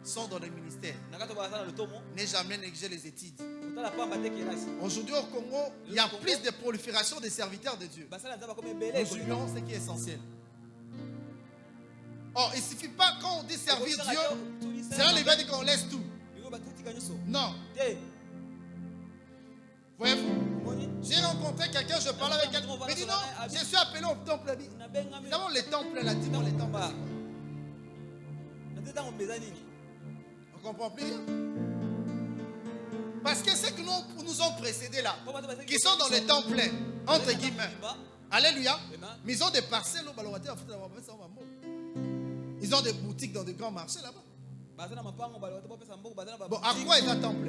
sont dans le ministère, n'aie jamais négligé les études. Aujourd'hui au Congo, il y a plus de prolifération des serviteurs de Dieu. Nous ignorons ce qui est essentiel. Oh, il ne suffit pas quand on dit servir Dieu, c'est là les veut dire qu'on laisse tout. Non. Voyez-vous, j'ai rencontré quelqu'un, je parlais avec quelqu'un, il me dit non, je suis appelé au temple. Évidemment, les temples, là, dis-moi les temples. On ne comprend plus rien. Parce que ceux qui nous ont précédés là, qui sont dans les temples, entre guillemets, alléluia, mais ils ont des parcelles, ils ont des boutiques dans de grands marchés là-bas. Bon, à quoi est un temple?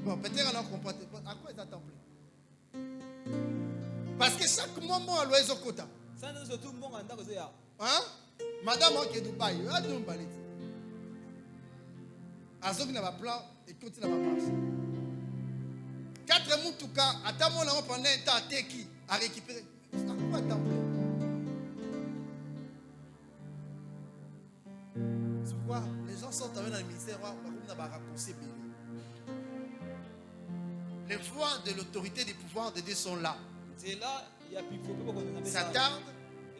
Bon, peut-être on comprend. À quoi est un temple? Parce que chaque moment à l'ouest au côté. Hein? Madame qui est Dubaï, elle a dit un balai. Azok n'a pas plan et continue à marcher. 4 mois tout cas, à ta on prend un temps à Teki à récupérer. À quoi un temple? C'est pourquoi les gens sont dans le ministère, on a raccourci. Les voies de l'autorité du pouvoir de Dieu sont là. Ça tarde.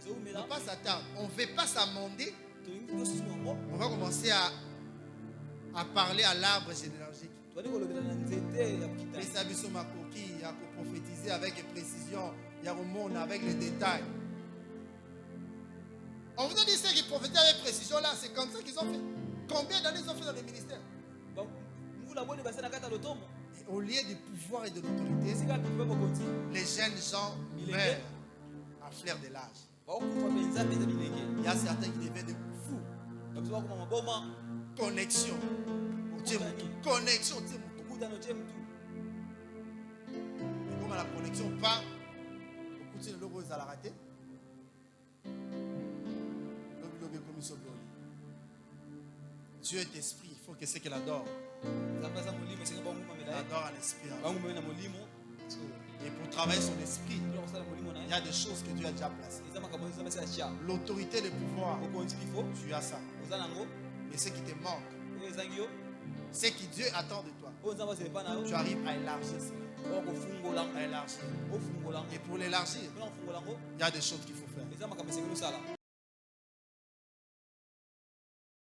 On pas s'attarde. On ne veut pas s'amender. On va commencer à parler à l'arbre généalogique. Et ça a ma coquille, il y a prophétiser avec précision, il y a au monde avec les détails. On vous a dit ceux qui prophétisent avec précision là, c'est comme ça qu'ils ont fait. Combien d'années ils ont fait dans les ministères? Et au lieu du pouvoir et de l'autorité, les jeunes gens meurent à fleur de l'âge. Il y a certains qui deviennent des fous. Connexion. Connexion. Et comme la connexion part, on continue le rose à la rater. Dieu est esprit, il faut que c'est qu'elle adore. Elle adore en esprit. Et pour travailler son esprit, il y a des choses que Dieu a déjà placées. L'autorité, le pouvoir, tu as ça. Mais ce qui te manque, c'est que Dieu attend de toi. Tu arrives à élargir cela. À élargir. Et pour l'élargir, il y a des choses qu'il faut faire.